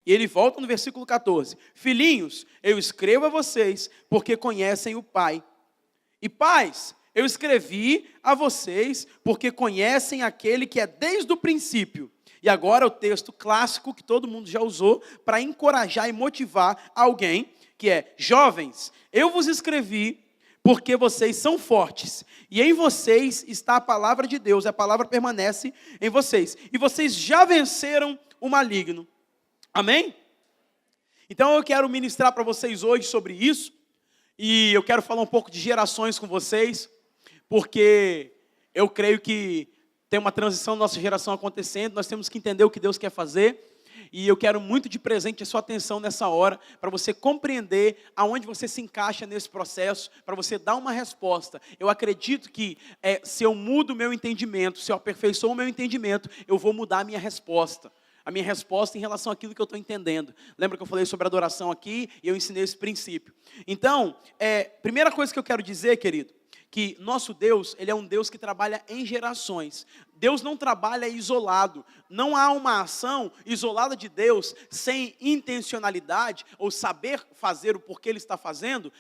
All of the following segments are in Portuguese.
E ele volta no versículo 14. Filhinhos, eu escrevo a vocês porque conhecem o Pai. E pais, eu escrevi a vocês porque conhecem aquele que é desde o princípio. E agora o texto clássico que todo mundo já usou para encorajar e motivar alguém, que é: jovens, eu vos escrevi porque vocês são fortes, e em vocês está a palavra de Deus, a palavra permanece em vocês, e vocês já venceram o maligno. Amém? Então eu quero ministrar para vocês hoje sobre isso, e eu quero falar um pouco de gerações com vocês, porque eu creio que tem uma transição na nossa geração acontecendo, nós temos que entender o que Deus quer fazer, e eu quero muito de presente a sua atenção nessa hora, para você compreender aonde você se encaixa nesse processo, para você dar uma resposta. Eu acredito que se eu mudo o meu entendimento, se eu aperfeiçoo o meu entendimento, eu vou mudar a minha resposta. A minha resposta em relação àquilo que eu estou entendendo. Lembra que eu falei sobre adoração aqui e eu ensinei esse princípio. Então, primeira coisa que eu quero dizer, querido, que nosso Deus, Ele é um Deus que trabalha em gerações. Deus não trabalha isolado. Não há uma ação isolada de Deus sem intencionalidade ou saber fazer o porquê Ele está fazendo,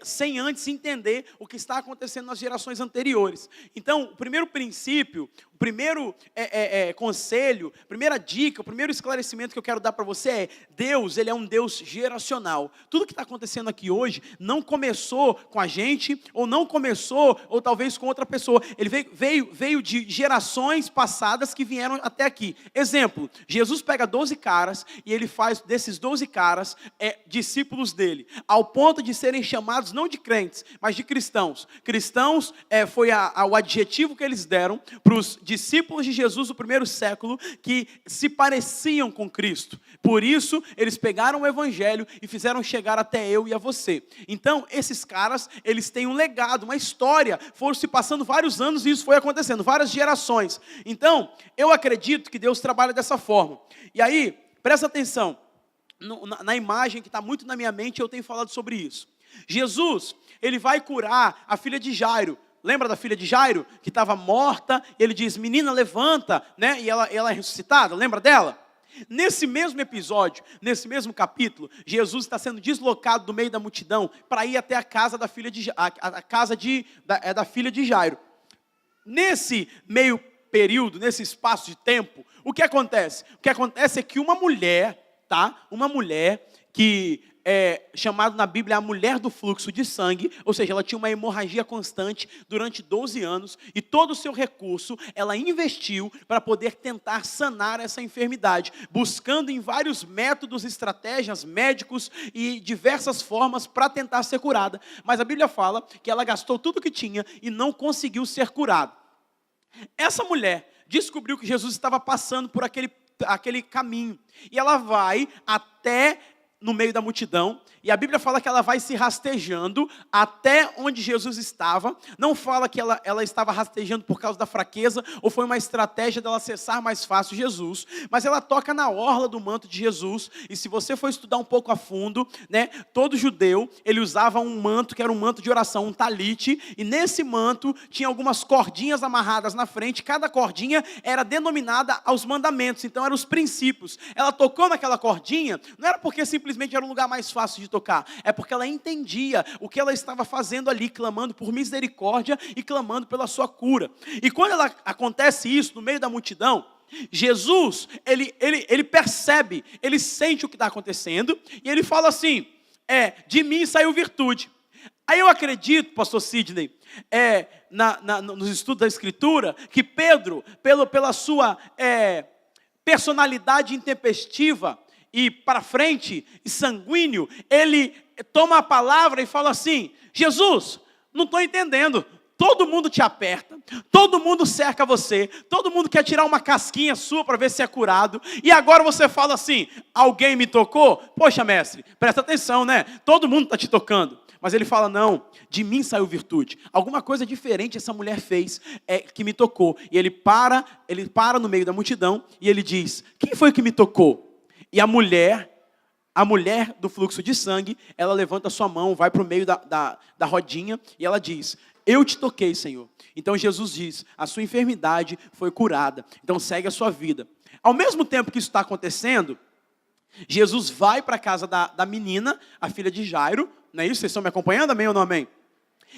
sem antes entender o que está acontecendo nas gerações anteriores. Então, o primeiro princípio, o primeiro conselho, a primeira dica, o primeiro esclarecimento que eu quero dar para você é: Deus, Ele é um Deus geracional. Tudo que está acontecendo aqui hoje não começou com a gente, ou não começou, ou talvez com outra pessoa. Ele veio de gerações passadas que vieram até aqui. Exemplo, Jesus pega 12 caras e ele faz desses 12 caras discípulos dele, ao ponto de serem chamados não de crentes, mas de cristãos. Cristãos foi o adjetivo que eles deram para os discípulos de Jesus do primeiro século, que se pareciam com Cristo. Por isso, eles pegaram o evangelho e fizeram chegar até eu e a você. Então, esses caras, eles têm um legado, uma história, foram se passando vários anos e isso foi acontecendo, várias gerações. Então, eu acredito que Deus trabalha dessa forma. E aí, presta atenção, na imagem que está muito na minha mente, eu tenho falado sobre isso. Jesus, ele vai curar a filha de Jairo. Lembra da filha de Jairo, que estava morta, e ele diz: menina, levanta, né? E ela é ressuscitada, lembra dela? Nesse mesmo episódio, nesse mesmo capítulo, Jesus está sendo deslocado do meio da multidão para ir até a casa da filha da filha de Jairo. Nesse meio período, nesse espaço de tempo, o que acontece? O que acontece é que uma mulher, uma mulher que chamada na Bíblia a mulher do fluxo de sangue, ou seja, ela tinha uma hemorragia constante durante 12 anos, e todo o seu recurso ela investiu para poder tentar sanar essa enfermidade, buscando em vários métodos, estratégias, médicos e diversas formas para tentar ser curada. Mas a Bíblia fala que ela gastou tudo o que tinha e não conseguiu ser curada. Essa mulher descobriu que Jesus estava passando por aquele caminho, e ela vai até no meio da multidão, e a Bíblia fala que ela vai se rastejando até onde Jesus estava. Não fala que ela estava rastejando por causa da fraqueza, ou foi uma estratégia dela acessar mais fácil Jesus, mas ela toca na orla do manto de Jesus. E se você for estudar um pouco a fundo, né, todo judeu, ele usava um manto que era um manto de oração, um talite, e nesse manto tinha algumas cordinhas amarradas na frente, cada cordinha era denominada aos mandamentos, então eram os princípios. Ela tocou naquela cordinha, não era porque simplesmente era um lugar mais fácil de tocar, é porque ela entendia o que ela estava fazendo ali, clamando por misericórdia e clamando pela sua cura. E quando acontece isso no meio da multidão, Jesus, ele percebe, ele sente o que está acontecendo, e ele fala assim: de mim saiu virtude. Aí eu acredito, pastor Sidney, nos estudos da Escritura, que Pedro, pela sua personalidade intempestiva, e para frente, e sanguíneo, ele toma a palavra e fala assim: Jesus, não estou entendendo, todo mundo te aperta, todo mundo cerca você, todo mundo quer tirar uma casquinha sua para ver se é curado, e agora você fala assim: alguém me tocou? Poxa, mestre, presta atenção, né? Todo mundo está te tocando. Mas ele fala: não, de mim saiu virtude. Alguma coisa diferente essa mulher fez que me tocou. E ele para no meio da multidão e ele diz: quem foi que me tocou? E a mulher do fluxo de sangue, ela levanta a sua mão, vai para o meio da rodinha e ela diz: eu te toquei, Senhor. Então Jesus diz: a sua enfermidade foi curada, então segue a sua vida. Ao mesmo tempo que isso está acontecendo, Jesus vai para a casa da menina, a filha de Jairo, não é isso? Vocês estão me acompanhando, amém ou não amém?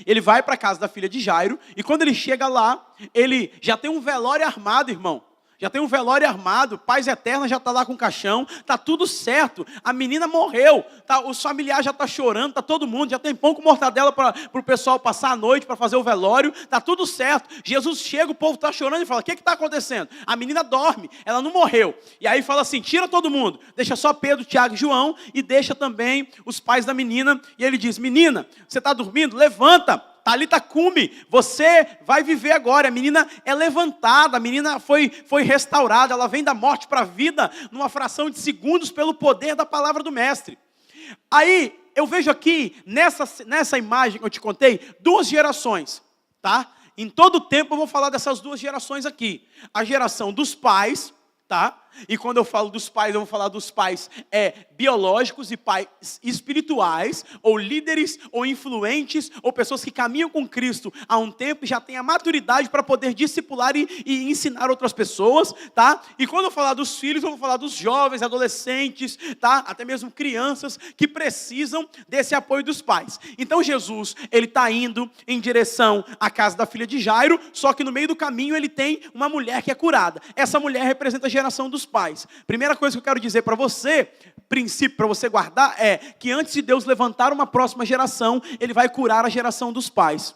Ele vai para a casa da filha de Jairo, e quando ele chega lá, ele já tem um velório armado, irmão. Já tem um velório armado, Paz Eterna já está lá com o caixão, está tudo certo, a menina morreu, os familiares já estão chorando, está todo mundo, já tem pão com mortadela para o pessoal passar a noite, para fazer o velório, está tudo certo. Jesus chega, o povo está chorando e fala, o que está acontecendo? A menina dorme, ela não morreu. E aí fala assim, tira todo mundo, deixa só Pedro, Tiago e João, e deixa também os pais da menina, e ele diz, menina, você está dormindo? Levanta. Talita cumi, você vai viver agora. A menina é levantada, a menina foi restaurada, ela vem da morte para a vida numa fração de segundos pelo poder da palavra do mestre. Aí eu vejo aqui, nessa imagem que eu te contei, 2 gerações, tá? Em todo o tempo eu vou falar dessas 2 gerações aqui. A geração dos pais, tá? E quando eu falo dos pais, eu vou falar dos pais biológicos e pais espirituais, ou líderes, ou influentes, ou pessoas que caminham com Cristo há um tempo e já têm a maturidade para poder discipular e ensinar outras pessoas, tá? E quando eu falar dos filhos, eu vou falar dos jovens, adolescentes, tá? Até mesmo crianças que precisam desse apoio dos pais. Então Jesus, ele está indo em direção à casa da filha de Jairo, só que no meio do caminho ele tem uma mulher que é curada. Essa mulher representa a geração dos pais. Primeira coisa que eu quero dizer para você, princípio para você guardar, é que antes de Deus levantar uma próxima geração, Ele vai curar a geração dos pais.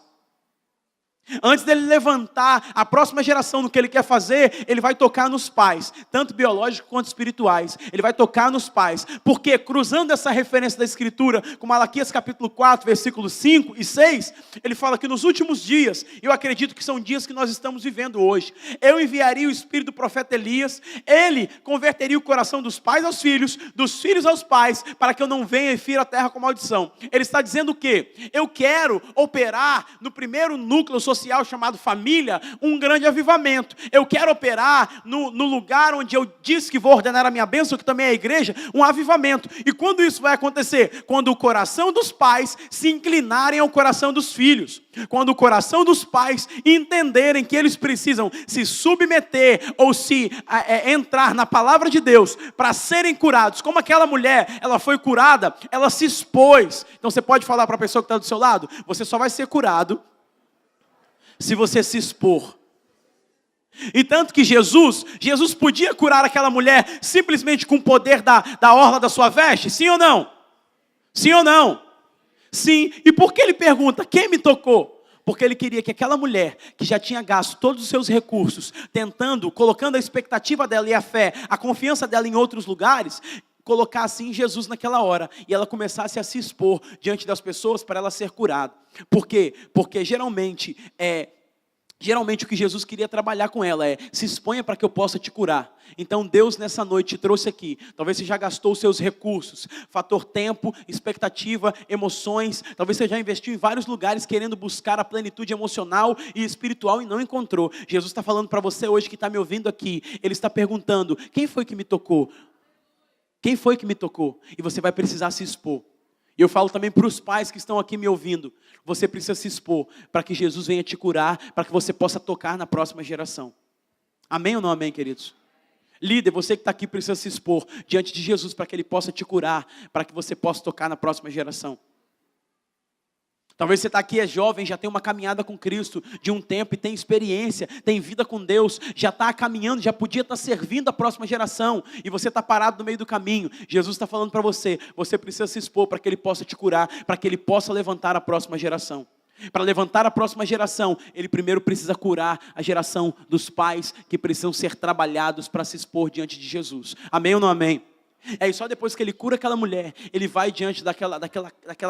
Antes dele levantar a próxima geração no que ele quer fazer, ele vai tocar nos pais, tanto biológicos quanto espirituais. Ele vai tocar nos pais, porque cruzando essa referência da Escritura com Malaquias capítulo 4, versículos 5 e 6, ele fala que nos últimos dias, eu acredito que são dias que nós estamos vivendo hoje, eu enviaria o espírito do profeta Elias, ele converteria o coração dos pais aos filhos, dos filhos aos pais, para que eu não venha e fira a terra com maldição. Ele está dizendo o quê? Eu quero operar no primeiro núcleo social chamado família, um grande avivamento. Eu quero operar no lugar onde eu disse que vou ordenar a minha bênção, que também é a igreja, um avivamento. E quando isso vai acontecer? Quando o coração dos pais se inclinarem ao coração dos filhos. Quando o coração dos pais entenderem que eles precisam se submeter ou se entrar na palavra de Deus para serem curados. Como aquela mulher, ela foi curada, ela se expôs. Então você pode falar para a pessoa que está do seu lado, você só vai ser curado se você se expor. E tanto que Jesus podia curar aquela mulher simplesmente com o poder da orla da sua veste? Sim ou não? Sim ou não? Sim. E por que ele pergunta, quem me tocou? Porque ele queria que aquela mulher, que já tinha gasto todos os seus recursos, colocando a expectativa dela e a fé, a confiança dela em outros lugares, colocasse em Jesus naquela hora, e ela começasse a se expor diante das pessoas para ela ser curada. Por quê? Porque geralmente o que Jesus queria trabalhar com ela se exponha para que eu possa te curar. Então Deus nessa noite te trouxe aqui. Talvez você já gastou os seus recursos, fator tempo, expectativa, emoções. Talvez você já investiu em vários lugares querendo buscar a plenitude emocional e espiritual e não encontrou. Jesus está falando para você hoje que está me ouvindo aqui. Ele está perguntando, quem foi que me tocou? Quem foi que me tocou? E você vai precisar se expor. E eu falo também para os pais que estão aqui me ouvindo. Você precisa se expor para que Jesus venha te curar, para que você possa tocar na próxima geração. Amém ou não amém, queridos? Líder, você que está aqui precisa se expor diante de Jesus para que Ele possa te curar, para que você possa tocar na próxima geração. Talvez você está aqui, é jovem, já tem uma caminhada com Cristo de um tempo e tem experiência, tem vida com Deus, já está caminhando, já podia estar servindo a próxima geração e você está parado no meio do caminho. Jesus está falando para você, você precisa se expor para que Ele possa te curar, para que Ele possa levantar a próxima geração. Para levantar a próxima geração, Ele primeiro precisa curar a geração dos pais que precisam ser trabalhados para se expor diante de Jesus. Amém ou não amém? E só depois que ele cura aquela mulher, ele vai diante daquela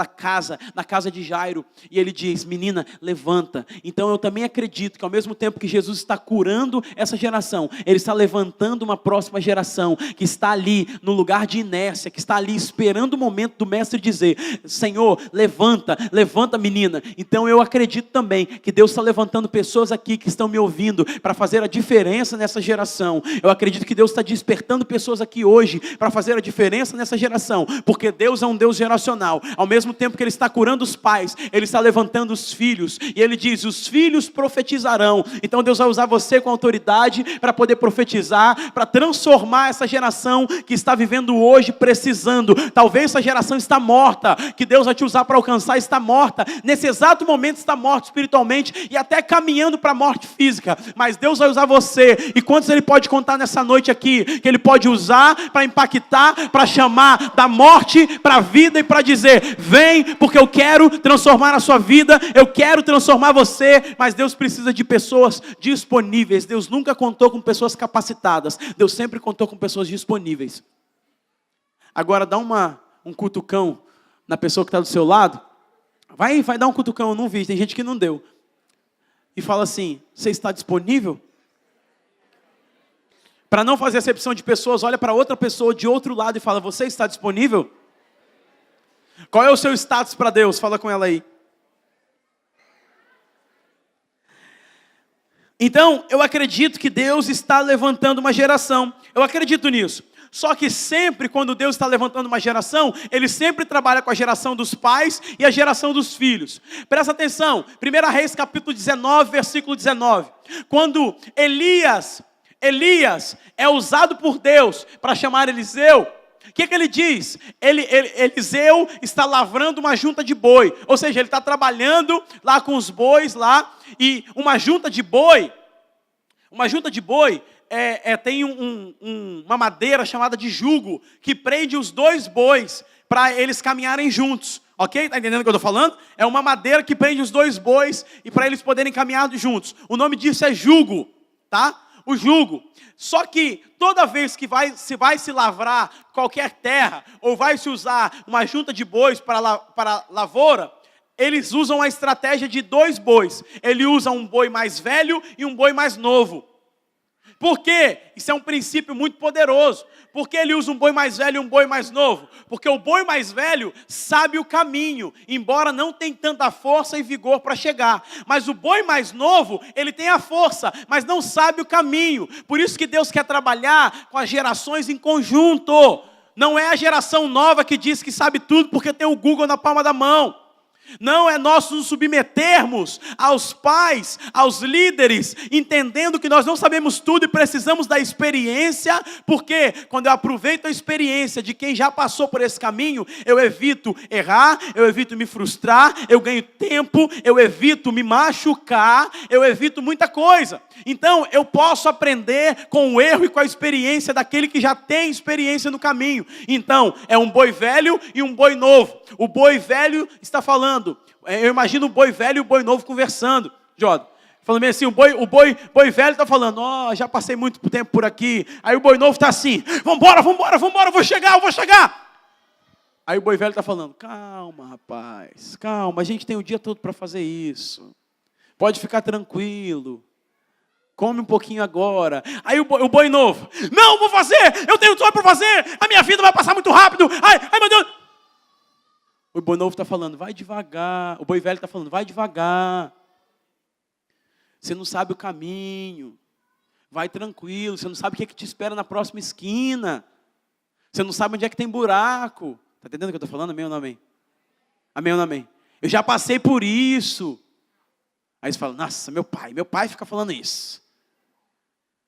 casa, na casa de Jairo, e ele diz, menina, levanta. Então eu também acredito que ao mesmo tempo que Jesus está curando essa geração, Ele está levantando uma próxima geração, que está ali no lugar de inércia, que está ali esperando o momento do mestre dizer, Senhor, levanta, levanta menina. Então eu acredito também que Deus está levantando pessoas aqui que estão me ouvindo, para fazer a diferença nessa geração. Eu acredito que Deus está despertando pessoas aqui hoje, para fazer fazer a diferença nessa geração, porque Deus é um Deus geracional. Ao mesmo tempo que Ele está curando os pais, Ele está levantando os filhos, e Ele diz, os filhos profetizarão. Então Deus vai usar você com autoridade para poder profetizar, para transformar essa geração que está vivendo hoje precisando. Talvez essa geração está morta, que Deus vai te usar para alcançar, está morta, nesse exato momento está morta espiritualmente e até caminhando para a morte física, mas Deus vai usar você. E quantos Ele pode contar nessa noite aqui, que Ele pode usar para impactar, para chamar da morte para a vida e para dizer, vem, porque eu quero transformar a sua vida, eu quero transformar você. Mas Deus precisa de pessoas disponíveis. Deus nunca contou com pessoas capacitadas, Deus sempre contou com pessoas disponíveis. Agora dá um cutucão na pessoa que está do seu lado, vai dar um cutucão, eu não vi, tem gente que não deu, e fala assim, você está disponível? Para não fazer acepção de pessoas, olha para outra pessoa de outro lado e fala, você está disponível? Qual é o seu status para Deus? Fala com ela aí. Então, eu acredito que Deus está levantando uma geração. Eu acredito nisso. Só que sempre, quando Deus está levantando uma geração, Ele sempre trabalha com a geração dos pais e a geração dos filhos. Presta atenção, 1 Reis capítulo 19, versículo 19. Quando Elias é usado por Deus para chamar Eliseu, o que ele diz? Eliseu está lavrando uma junta de boi. Ou seja, ele está trabalhando lá com os bois lá. E uma junta de boi tem uma madeira chamada de jugo, que prende os dois bois para eles caminharem juntos. Ok? Está entendendo o que eu estou falando? É uma madeira que prende os dois bois e para eles poderem caminhar juntos. O nome disso é jugo, tá? O jugo. Só que toda vez que vai se lavrar qualquer terra, ou vai se usar uma junta de bois para lavoura, eles usam a estratégia de dois bois. Ele usa um boi mais velho e um boi mais novo. Por quê? Isso é um princípio muito poderoso. Por que ele usa um boi mais velho e um boi mais novo? Porque o boi mais velho sabe o caminho, embora não tenha tanta força e vigor para chegar. Mas o boi mais novo, ele tem a força, mas não sabe o caminho. Por isso que Deus quer trabalhar com as gerações em conjunto. Não é a geração nova que diz que sabe tudo porque tem o Google na palma da mão. Não é nós nos submetermos aos pais, aos líderes, entendendo que nós não sabemos tudo e precisamos da experiência, porque quando eu aproveito a experiência de quem já passou por esse caminho, eu evito errar, eu evito me frustrar, eu ganho tempo, eu evito me machucar, eu evito muita coisa. Então eu posso aprender com o erro e com a experiência daquele que já tem experiência no caminho. Então é um boi velho e um boi novo. O boi velho está falando, eu imagino o boi velho e o boi novo conversando, Jordan. Falando bem assim, o boi velho está falando, já passei muito tempo por aqui. Aí o boi novo está assim, vambora, eu vou chegar. Aí o boi velho está falando, calma rapaz, calma, a gente tem o dia todo para fazer isso. Pode ficar tranquilo. Come um pouquinho agora. Aí o boi novo, não, vou fazer, eu tenho tudo para fazer, a minha vida vai passar muito rápido. Ai meu Deus. O boi novo está falando, vai devagar. O boi velho está falando, vai devagar. Você não sabe o caminho. Vai tranquilo. Você não sabe o que te espera na próxima esquina. Você não sabe onde é que tem buraco. Está entendendo o que eu estou falando? Amém ou não amém? Amém ou não amém? Eu já passei por isso. Aí você fala, nossa, meu pai fica falando isso.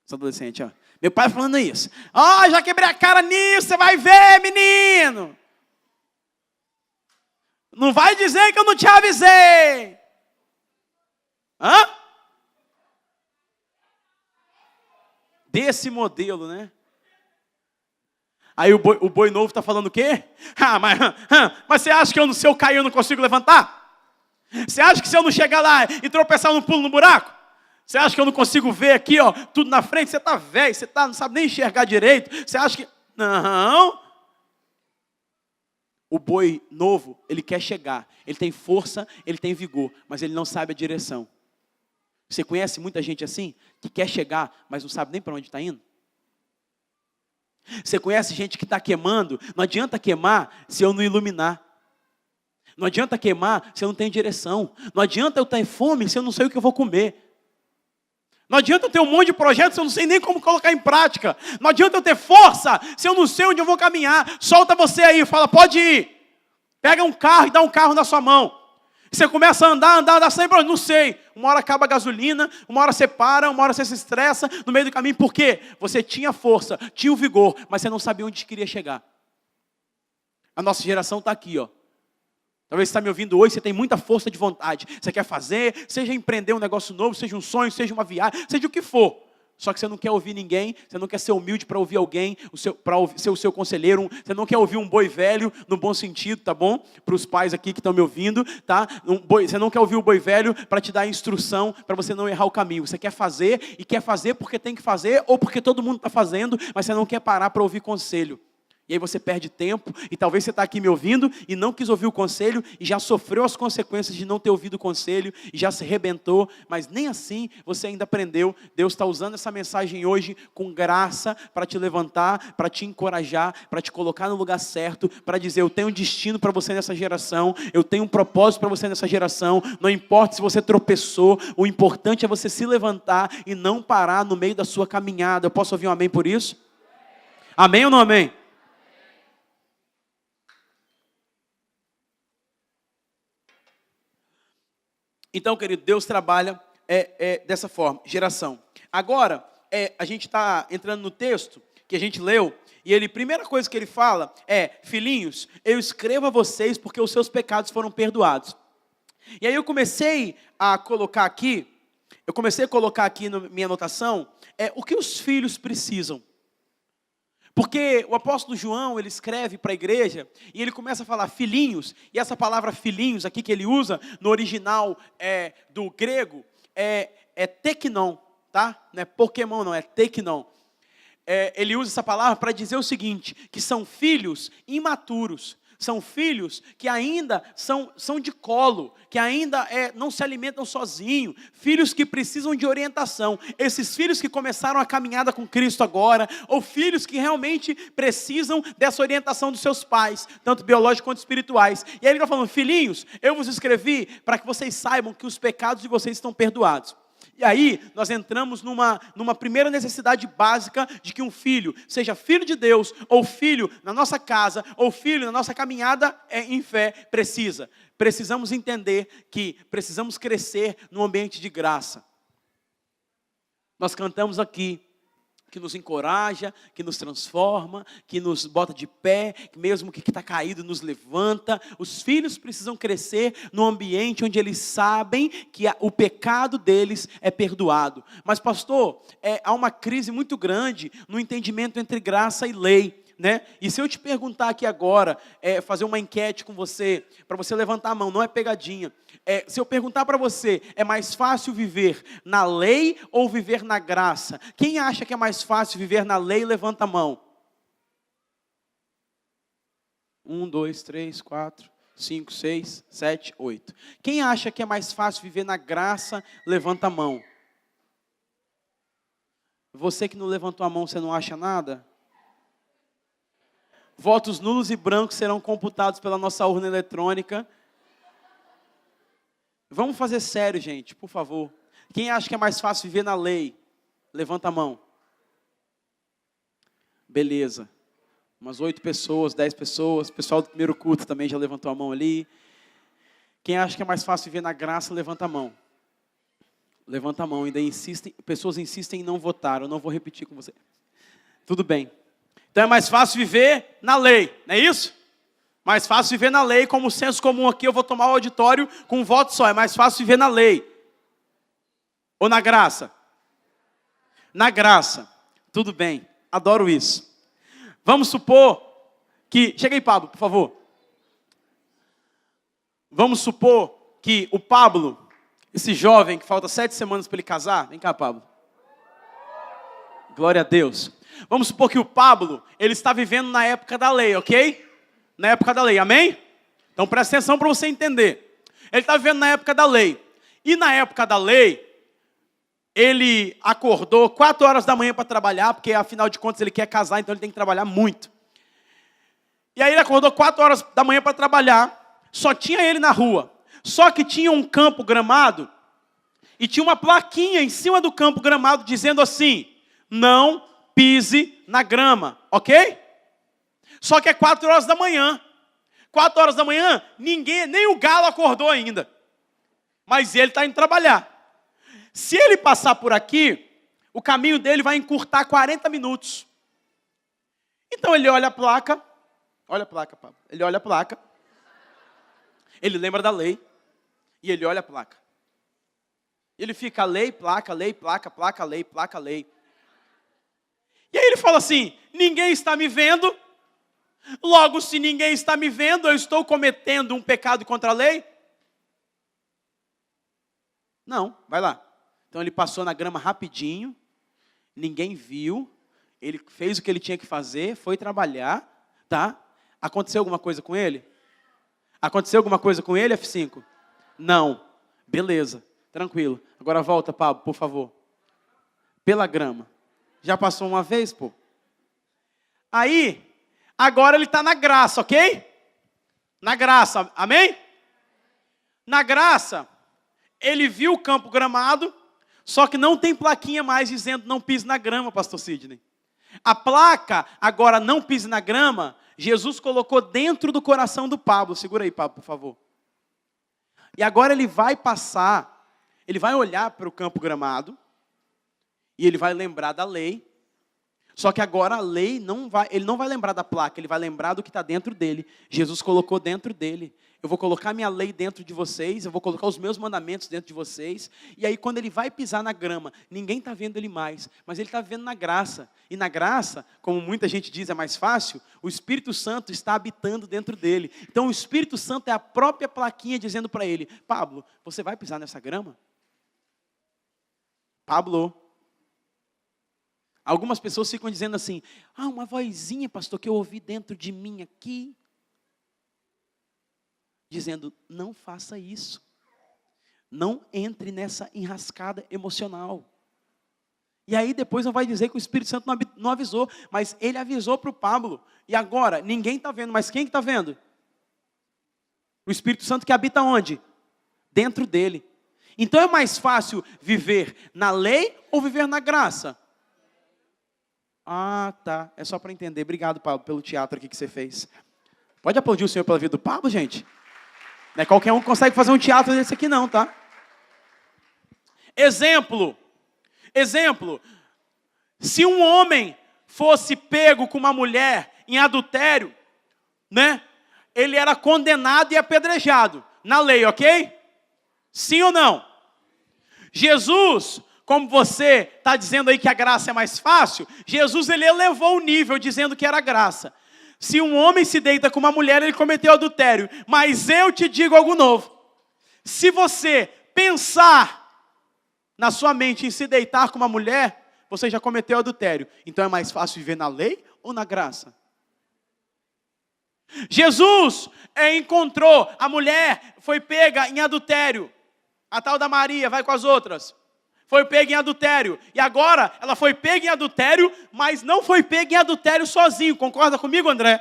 Sou adolescente, ó. Meu pai falando isso. Já quebrei a cara nisso, você vai ver, menino. Não vai dizer que eu não te avisei. Desse modelo, né? Aí o boi novo está falando o quê? Mas você acha que se eu cair eu não consigo levantar? Você acha que se eu não chegar lá e tropeçar eu não pulo no buraco? Você acha que eu não consigo ver aqui, tudo na frente? Você está velho, você não sabe nem enxergar direito. Você acha que... Não. O boi novo, ele quer chegar. Ele tem força, ele tem vigor, mas ele não sabe a direção. Você conhece muita gente assim? Que quer chegar, mas não sabe nem para onde está indo? Você conhece gente que está queimando? Não adianta queimar se eu não iluminar. Não adianta queimar se eu não tenho direção. Não adianta eu ter fome se eu não sei o que eu vou comer. Não adianta eu ter um monte de projetos se eu não sei nem como colocar em prática. Não adianta eu ter força se eu não sei onde eu vou caminhar. Solta você aí, fala, pode ir. Pega um carro e dá um carro na sua mão. E você começa a andar sempre, não sei. Uma hora acaba a gasolina, uma hora você para, uma hora você se estressa no meio do caminho. Por quê? Você tinha força, tinha o vigor, mas você não sabia onde queria chegar. A nossa geração está aqui, ó. Talvez você está me ouvindo hoje, você tem muita força de vontade. Você quer fazer, seja empreender um negócio novo, seja um sonho, seja uma viagem, seja o que for. Só que você não quer ouvir ninguém, você não quer ser humilde para ouvir alguém, para ser o seu conselheiro, você não quer ouvir um boi velho, no bom sentido, tá bom? Para os pais aqui que estão me ouvindo, tá? Você não quer ouvir o boi velho para te dar instrução, para você não errar o caminho. Você quer fazer, e quer fazer porque tem que fazer, ou porque todo mundo está fazendo, mas você não quer parar para ouvir conselho. E aí você perde tempo, e talvez você está aqui me ouvindo e não quis ouvir o conselho, e já sofreu as consequências de não ter ouvido o conselho, e já se arrebentou, mas nem assim você ainda aprendeu. Deus está usando essa mensagem hoje com graça para te levantar, para te encorajar, para te colocar no lugar certo, para dizer, eu tenho um destino para você nessa geração, eu tenho um propósito para você nessa geração, não importa se você tropeçou, o importante é você se levantar e não parar no meio da sua caminhada. Eu posso ouvir um amém por isso? Amém ou não amém? Então, querido, Deus trabalha dessa forma, geração. Agora, a gente está entrando no texto que a gente leu, e a primeira coisa que ele fala é, filhinhos, eu escrevo a vocês porque os seus pecados foram perdoados. E aí eu comecei a colocar aqui na minha anotação, o que os filhos precisam. Porque o apóstolo João, ele escreve para a igreja, e ele começa a falar filhinhos, e essa palavra filhinhos aqui que ele usa, no original do grego, é teknon, tá? Não é Pokémon não, é teknon. Ele usa essa palavra para dizer o seguinte, que são filhos imaturos, são filhos que ainda são de colo, que ainda não se alimentam sozinhos, filhos que precisam de orientação. Esses filhos que começaram a caminhada com Cristo agora, ou filhos que realmente precisam dessa orientação dos seus pais, tanto biológicos quanto espirituais. E aí ele está falando, filhinhos, eu vos escrevi para que vocês saibam que os pecados de vocês estão perdoados. E aí, nós entramos numa primeira necessidade básica de que um filho, seja filho de Deus, ou filho na nossa casa, ou filho na nossa caminhada em fé, precisamos entender que precisamos crescer num ambiente de graça. Nós cantamos aqui, que nos encoraja, que nos transforma, que nos bota de pé, que mesmo que está caído nos levanta. Os filhos precisam crescer num ambiente onde eles sabem que o pecado deles é perdoado. Mas pastor, há uma crise muito grande no entendimento entre graça e lei. Né? E se eu te perguntar aqui agora, fazer uma enquete com você, para você levantar a mão, não é pegadinha. Se eu perguntar para você, é mais fácil viver na lei ou viver na graça? Quem acha que é mais fácil viver na lei, levanta a mão. 1, 2, 3, 4, 5, 6, 7, 8. Quem acha que é mais fácil viver na graça, levanta a mão. Você que não levantou a mão, você não acha nada? Votos nulos e brancos serão computados pela nossa urna eletrônica. Vamos fazer sério, gente, por favor. Quem acha que é mais fácil viver na lei? Levanta a mão. Beleza. Umas 8 pessoas, 10 pessoas. O pessoal do primeiro culto também já levantou a mão ali. Quem acha que é mais fácil viver na graça, levanta a mão. Levanta a mão. Ainda pessoas insistem em não votar. Eu não vou repetir com você. Tudo bem. Então é mais fácil viver na lei, não é isso? Mais fácil viver na lei, como o senso comum aqui, eu vou tomar o auditório com um voto só. É mais fácil viver na lei. Ou na graça? Na graça. Tudo bem, adoro isso. Vamos supor que... Chega aí, Pablo, por favor. Vamos supor que o Pablo, esse jovem que falta 7 semanas para ele casar... Vem cá, Pablo. Glória a Deus. Vamos supor que o Pablo, ele está vivendo na época da lei, ok? Na época da lei, amém? Então presta atenção para você entender. Ele está vivendo na época da lei. E na época da lei, ele acordou 4 horas da manhã para trabalhar, porque afinal de contas ele quer casar, então ele tem que trabalhar muito. E aí ele acordou 4 horas da manhã para trabalhar, só tinha ele na rua. Só que tinha um campo gramado, E tinha uma plaquinha em cima do campo gramado dizendo assim: não pise na grama, ok? Só que é 4 horas da manhã. 4 horas da manhã, ninguém, nem o galo acordou ainda. Mas ele está indo trabalhar. Se ele passar por aqui, o caminho dele vai encurtar 40 minutos. Então ele olha a placa, Pablo. Ele olha a placa, ele lembra da lei, e ele olha a placa. Ele fica lei, placa, placa, lei. E aí ele fala assim: ninguém está me vendo, logo se ninguém está me vendo, eu estou cometendo um pecado contra a lei? Não, vai lá. Então ele passou na grama rapidinho, ninguém viu, ele fez o que ele tinha que fazer, foi trabalhar, tá? Aconteceu alguma coisa com ele? Aconteceu alguma coisa com ele, F5? Não. Beleza, tranquilo. Agora volta, Pablo, por favor. Pela grama. Já passou uma vez, pô? Aí, agora ele está na graça, ok? Na graça, amém? Na graça, ele viu o campo gramado, só que não tem plaquinha mais dizendo não pise na grama, pastor Sidney. A placa, agora não pise na grama, Jesus colocou dentro do coração do Pablo. Segura aí, Pablo, por favor. E agora ele vai passar, ele vai olhar para o campo gramado, e ele vai lembrar da lei. Só que agora a lei ele não vai lembrar da placa, ele vai lembrar do que está dentro dele. Jesus colocou dentro dele. Eu vou colocar minha lei dentro de vocês, eu vou colocar os meus mandamentos dentro de vocês. E aí quando ele vai pisar na grama, ninguém está vendo ele mais, mas ele está vendo na graça. E na graça, como muita gente diz, é mais fácil, o Espírito Santo está habitando dentro dele. Então o Espírito Santo é a própria plaquinha dizendo para ele: Pablo, você vai pisar nessa grama? Pablo. Algumas pessoas ficam dizendo assim: uma vozinha, pastor, que eu ouvi dentro de mim aqui, dizendo: não faça isso. Não entre nessa enrascada emocional. E aí depois não vai dizer que o Espírito Santo não avisou, mas ele avisou para o Pablo. E agora, ninguém está vendo, mas quem está vendo? O Espírito Santo que habita onde? Dentro dele. Então é mais fácil viver na lei ou viver na graça? Ah, tá. É só para entender. Obrigado, Pablo, pelo teatro aqui que você fez. Pode aplaudir o Senhor pela vida do Pablo, gente? Não é qualquer um que consegue fazer um teatro desse aqui não, tá? Exemplo. Se um homem fosse pego com uma mulher em adultério, né? Ele era condenado e apedrejado. Na lei, ok? Sim ou não? Jesus, como você está dizendo aí que a graça é mais fácil, Jesus ele elevou o nível dizendo que era graça. Se um homem se deita com uma mulher, ele cometeu adultério. Mas eu te digo algo novo. Se você pensar na sua mente em se deitar com uma mulher, você já cometeu adultério. Então é mais fácil viver na lei ou na graça? Jesus encontrou a mulher, foi pega em adultério. A tal da Maria, vai com as outras. Foi pega em adultério. E agora ela foi pega em adultério, mas não foi pega em adultério sozinho. Concorda comigo, André?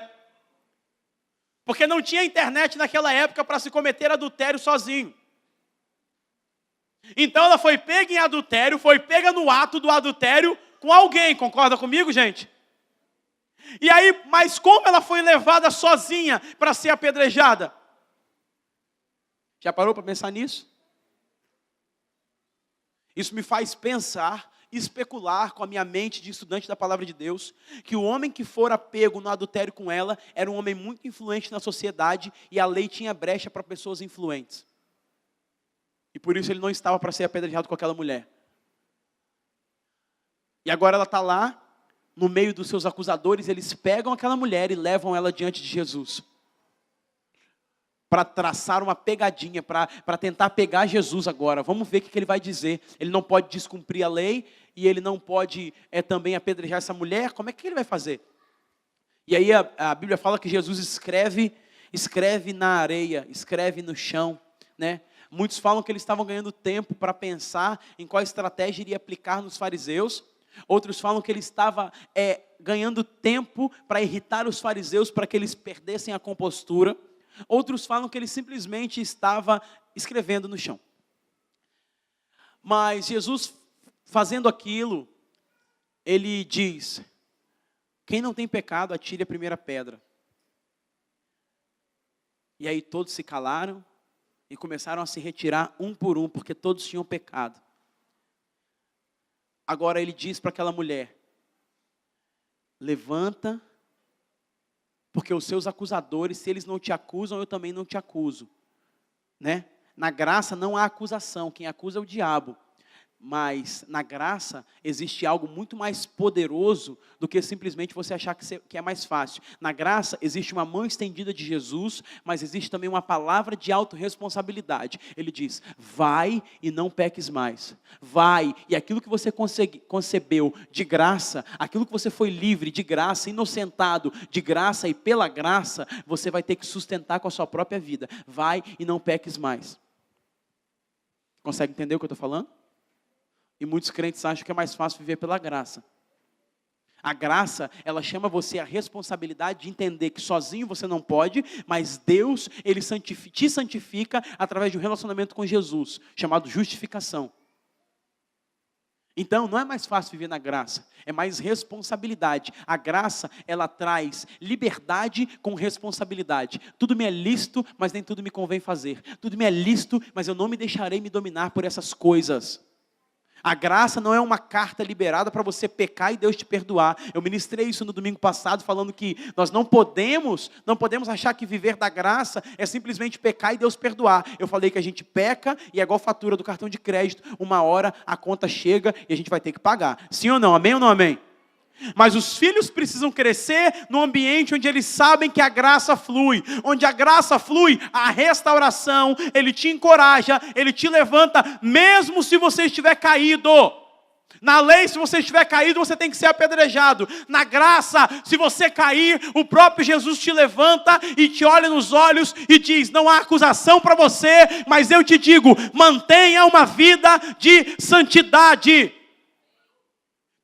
Porque não tinha internet naquela época para se cometer adultério sozinho. Então ela foi pega em adultério, foi pega no ato do adultério com alguém. Concorda comigo, gente? E aí, mas como ela foi levada sozinha para ser apedrejada? Já parou para pensar nisso? Isso me faz pensar, especular com a minha mente de estudante da palavra de Deus, que o homem que fora pego no adultério com ela era um homem muito influente na sociedade e a lei tinha brecha para pessoas influentes. E por isso ele não estava para ser apedrejado com aquela mulher. E agora ela está lá, no meio dos seus acusadores, eles pegam aquela mulher e levam ela diante de Jesus. Para traçar uma pegadinha, para tentar pegar Jesus agora. Vamos ver o que ele vai dizer. Ele não pode descumprir a lei e ele não pode também apedrejar essa mulher. Como é que ele vai fazer? E aí a Bíblia fala que Jesus escreve na areia, escreve no chão, né? Muitos falam que eles estavam ganhando tempo para pensar em qual estratégia iria aplicar nos fariseus. Outros falam que ele estava ganhando tempo para irritar os fariseus, para que eles perdessem a compostura. Outros falam que ele simplesmente estava escrevendo no chão. Mas Jesus, fazendo aquilo, ele diz: quem não tem pecado, atire a primeira pedra. E aí todos se calaram e começaram a se retirar um por um, porque todos tinham pecado. Agora ele diz para aquela mulher: levanta, porque os seus acusadores, se eles não te acusam, eu também não te acuso. Né? Na graça não há acusação, quem acusa é o diabo. Mas na graça existe algo muito mais poderoso do que simplesmente você achar que é mais fácil. Na graça existe uma mão estendida de Jesus, mas existe também uma palavra de autorresponsabilidade. Ele diz: vai e não peques mais. Vai, e aquilo que você concebeu de graça, aquilo que você foi livre de graça, inocentado de graça e pela graça, você vai ter que sustentar com a sua própria vida. Vai e não peques mais. Consegue entender o que eu estou falando? E muitos crentes acham que é mais fácil viver pela graça. A graça, ela chama você à responsabilidade de entender que sozinho você não pode, mas Deus, Ele te santifica através de um relacionamento com Jesus, chamado justificação. Então, não é mais fácil viver na graça, é mais responsabilidade. A graça, ela traz liberdade com responsabilidade. Tudo me é lícito, mas nem tudo me convém fazer. Tudo me é lícito, mas eu não me deixarei me dominar por essas coisas. A graça não é uma carta liberada para você pecar e Deus te perdoar. Eu ministrei isso no domingo passado, falando que nós não podemos achar que viver da graça é simplesmente pecar e Deus perdoar. Eu falei que a gente peca e é igual fatura do cartão de crédito. Uma hora a conta chega e a gente vai ter que pagar. Sim ou não? Amém ou não amém? Mas os filhos precisam crescer num ambiente onde eles sabem que a graça flui. Onde a graça flui, a restauração, Ele te encoraja, Ele te levanta, mesmo se você estiver caído. Na lei, se você estiver caído, você tem que ser apedrejado. Na graça, se você cair, o próprio Jesus te levanta e te olha nos olhos e diz: não há acusação para você, mas eu te digo, mantenha uma vida de santidade.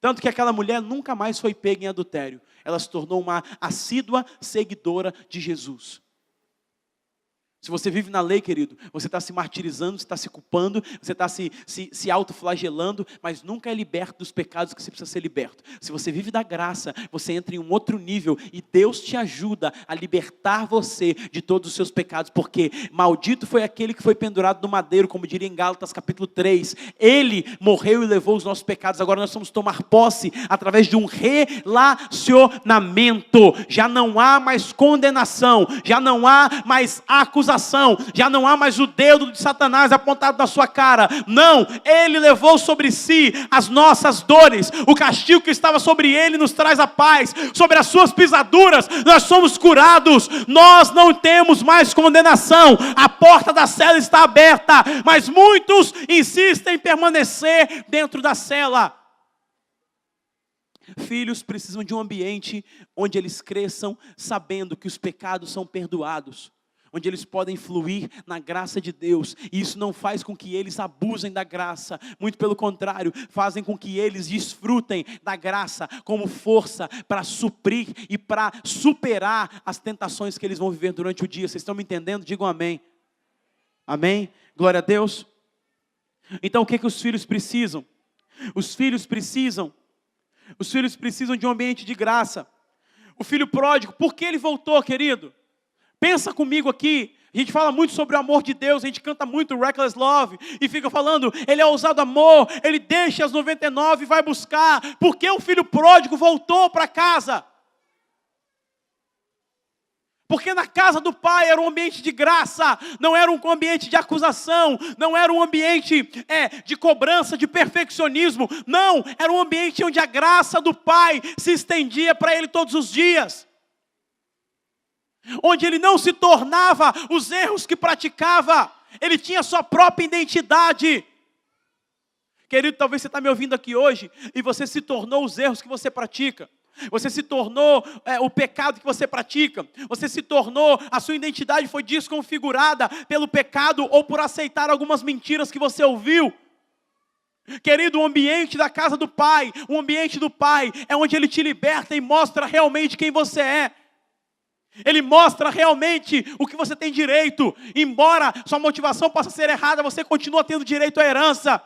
Tanto que aquela mulher nunca mais foi pega em adultério. Ela se tornou uma assídua seguidora de Jesus. Se você vive na lei, querido, você está se martirizando, você está se culpando, você está se autoflagelando, mas nunca é liberto dos pecados que você precisa ser liberto. Se você vive da graça, você entra em um outro nível e Deus te ajuda a libertar você de todos os seus pecados, porque maldito foi aquele que foi pendurado no madeiro, como diria em Gálatas capítulo 3. Ele morreu e levou os nossos pecados, agora nós vamos tomar posse através de um relacionamento. Já não há mais condenação, já não há mais acusação, já não há mais o dedo de Satanás apontado na sua cara. Não, Ele levou sobre si as nossas dores. O castigo que estava sobre Ele nos traz a paz. Sobre as suas pisaduras nós somos curados. Nós não temos mais condenação. A porta da cela está aberta, mas muitos insistem em permanecer dentro da cela. Filhos precisam de um ambiente onde eles cresçam sabendo que os pecados são perdoados, onde eles podem fluir na graça de Deus, e isso não faz com que eles abusem da graça, muito pelo contrário, fazem com que eles desfrutem da graça como força para suprir e para superar as tentações que eles vão viver durante o dia. Vocês estão me entendendo? Digam amém. Amém? Glória a Deus. Então o que os filhos precisam? Os filhos precisam de um ambiente de graça. O filho pródigo, por que ele voltou, querido? Pensa comigo aqui, a gente fala muito sobre o amor de Deus, a gente canta muito Reckless Love, e fica falando, Ele é ousado amor, Ele deixa as 99 e vai buscar. Por que o filho pródigo voltou para casa? Porque na casa do pai era um ambiente de graça, não era um ambiente de acusação, não era um ambiente de cobrança, de perfeccionismo, não, era um ambiente onde a graça do pai se estendia para ele todos os dias. Onde ele não se tornava os erros que praticava, ele tinha sua própria identidade. Querido, talvez você está me ouvindo aqui hoje e você se tornou os erros que você pratica. Você se tornou o pecado que você pratica. Você se tornou, a sua identidade foi desconfigurada pelo pecado ou por aceitar algumas mentiras que você ouviu. Querido, o ambiente da casa do Pai, o ambiente do Pai é onde Ele te liberta e mostra realmente quem você é. Ele mostra realmente o que você tem direito. Embora sua motivação possa ser errada, você continua tendo direito à herança.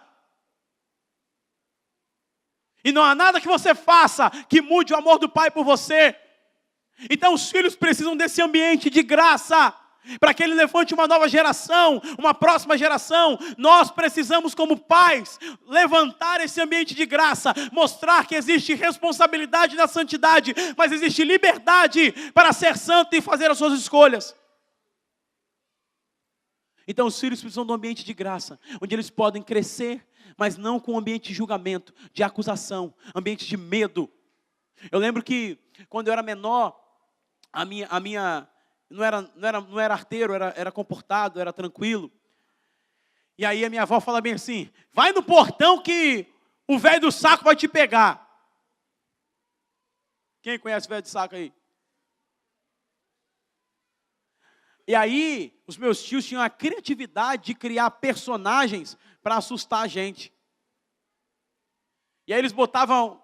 E não há nada que você faça que mude o amor do Pai por você. Então os filhos precisam desse ambiente de graça, para que ele levante uma nova geração, uma próxima geração. Nós precisamos, como pais, levantar esse ambiente de graça, mostrar que existe responsabilidade na santidade, mas existe liberdade para ser santo e fazer as suas escolhas. Então os filhos precisam de um ambiente de graça, onde eles podem crescer, mas não com um ambiente de julgamento, de acusação, ambiente de medo. Eu lembro que quando eu era menor, a minha não era arteiro, era comportado, era tranquilo. E aí a minha avó fala bem assim: vai no portão que o velho do saco vai te pegar. Quem conhece o velho do saco aí? E aí, os meus tios tinham a criatividade de criar personagens para assustar a gente. E aí eles botavam,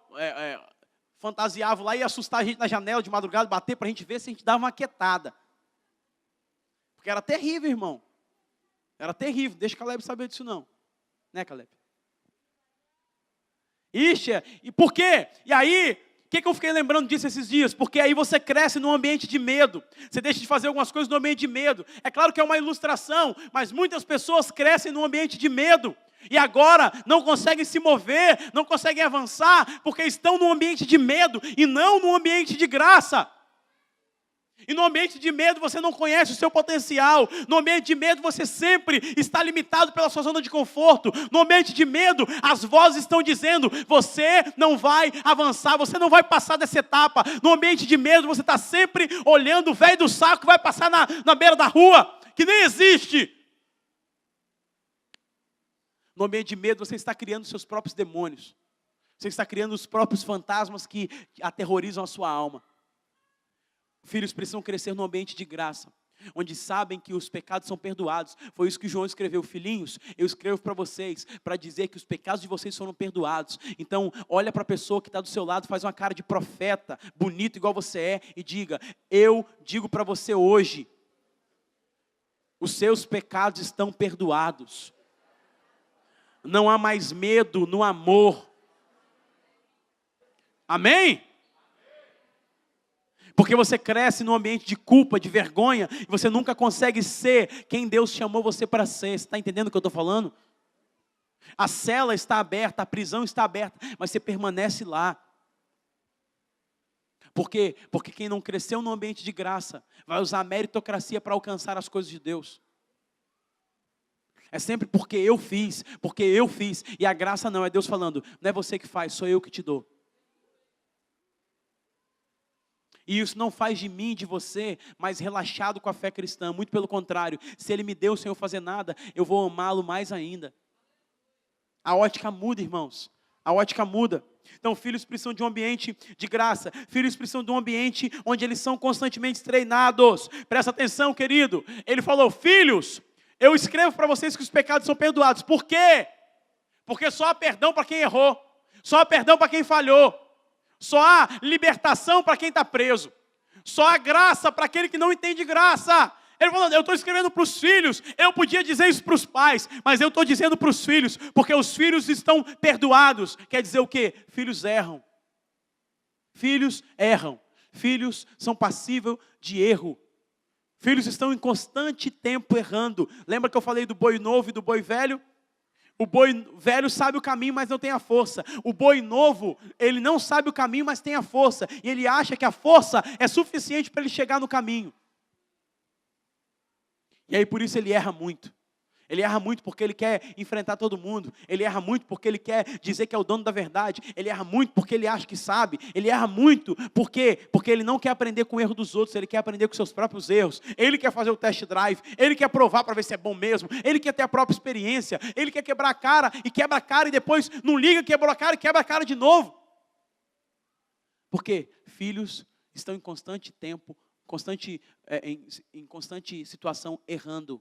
fantasiavam lá e assustar a gente na janela de madrugada, bater para a gente ver se a gente dava uma quietada. Porque era terrível, irmão. Era terrível. Deixa o Caleb saber disso não. Né, Caleb? Ixi, e por quê? E aí, o que eu fiquei lembrando disso esses dias? Porque aí você cresce num ambiente de medo. Você deixa de fazer algumas coisas no ambiente de medo. É claro que é uma ilustração, mas muitas pessoas crescem num ambiente de medo. E agora não conseguem se mover, não conseguem avançar, porque estão num ambiente de medo e não num ambiente de graça. E no ambiente de medo você não conhece o seu potencial. No ambiente de medo você sempre está limitado pela sua zona de conforto. No ambiente de medo as vozes estão dizendo: você não vai avançar, você não vai passar dessa etapa. No ambiente de medo você está sempre olhando o velho do saco que vai passar na beira da rua, que nem existe. No ambiente de medo você está criando seus próprios demônios. Você está criando os próprios fantasmas que aterrorizam a sua alma. Filhos precisam crescer num ambiente de graça, onde sabem que os pecados são perdoados. Foi isso que João escreveu: filhinhos, eu escrevo para vocês, para dizer que os pecados de vocês foram perdoados. Então, olha para a pessoa que está do seu lado, faz uma cara de profeta, bonito igual você é, e diga: eu digo para você hoje, os seus pecados estão perdoados. Não há mais medo no amor. Amém? Porque você cresce num ambiente de culpa, de vergonha, e você nunca consegue ser quem Deus chamou você para ser. Você está entendendo o que eu estou falando? A cela está aberta, a prisão está aberta, mas você permanece lá. Por quê? Porque quem não cresceu num ambiente de graça, vai usar a meritocracia para alcançar as coisas de Deus. É sempre porque eu fiz, e a graça não, é Deus falando: não é você que faz, sou eu que te dou. E isso não faz de mim, de você, mais relaxado com a fé cristã. Muito pelo contrário. Se Ele me deu sem eu fazer nada, eu vou amá-lo mais ainda. A ótica muda, irmãos. A ótica muda. Então, filhos precisam de um ambiente de graça. Filhos precisam de um ambiente onde eles são constantemente treinados. Presta atenção, querido. Ele falou: filhos, eu escrevo para vocês que os pecados são perdoados. Por quê? Porque só há perdão para quem errou. Só há perdão para quem falhou. Só há libertação para quem está preso. Só há graça para aquele que não entende graça. Ele falou: eu estou escrevendo para os filhos. Eu podia dizer isso para os pais, mas eu estou dizendo para os filhos, porque os filhos estão perdoados. Quer dizer o quê? Filhos erram. Filhos erram. Filhos são passíveis de erro. Filhos estão em constante tempo errando. Lembra que eu falei do boi novo e do boi velho? O boi velho sabe o caminho, mas não tem a força. O boi novo, ele não sabe o caminho, mas tem a força. E ele acha que a força é suficiente para ele chegar no caminho. E aí por isso ele erra muito. Ele erra muito porque ele quer enfrentar todo mundo. Ele erra muito porque ele quer dizer que é o dono da verdade. Ele erra muito porque ele acha que sabe. Ele erra muito porque ele não quer aprender com o erro dos outros. Ele quer aprender com seus próprios erros. Ele quer fazer o test drive. Ele quer provar para ver se é bom mesmo. Ele quer ter a própria experiência. Ele quer quebrar a cara e quebra a cara e depois não liga, quebrou a cara e quebra a cara de novo. Porque filhos estão em constante tempo, em constante situação errando.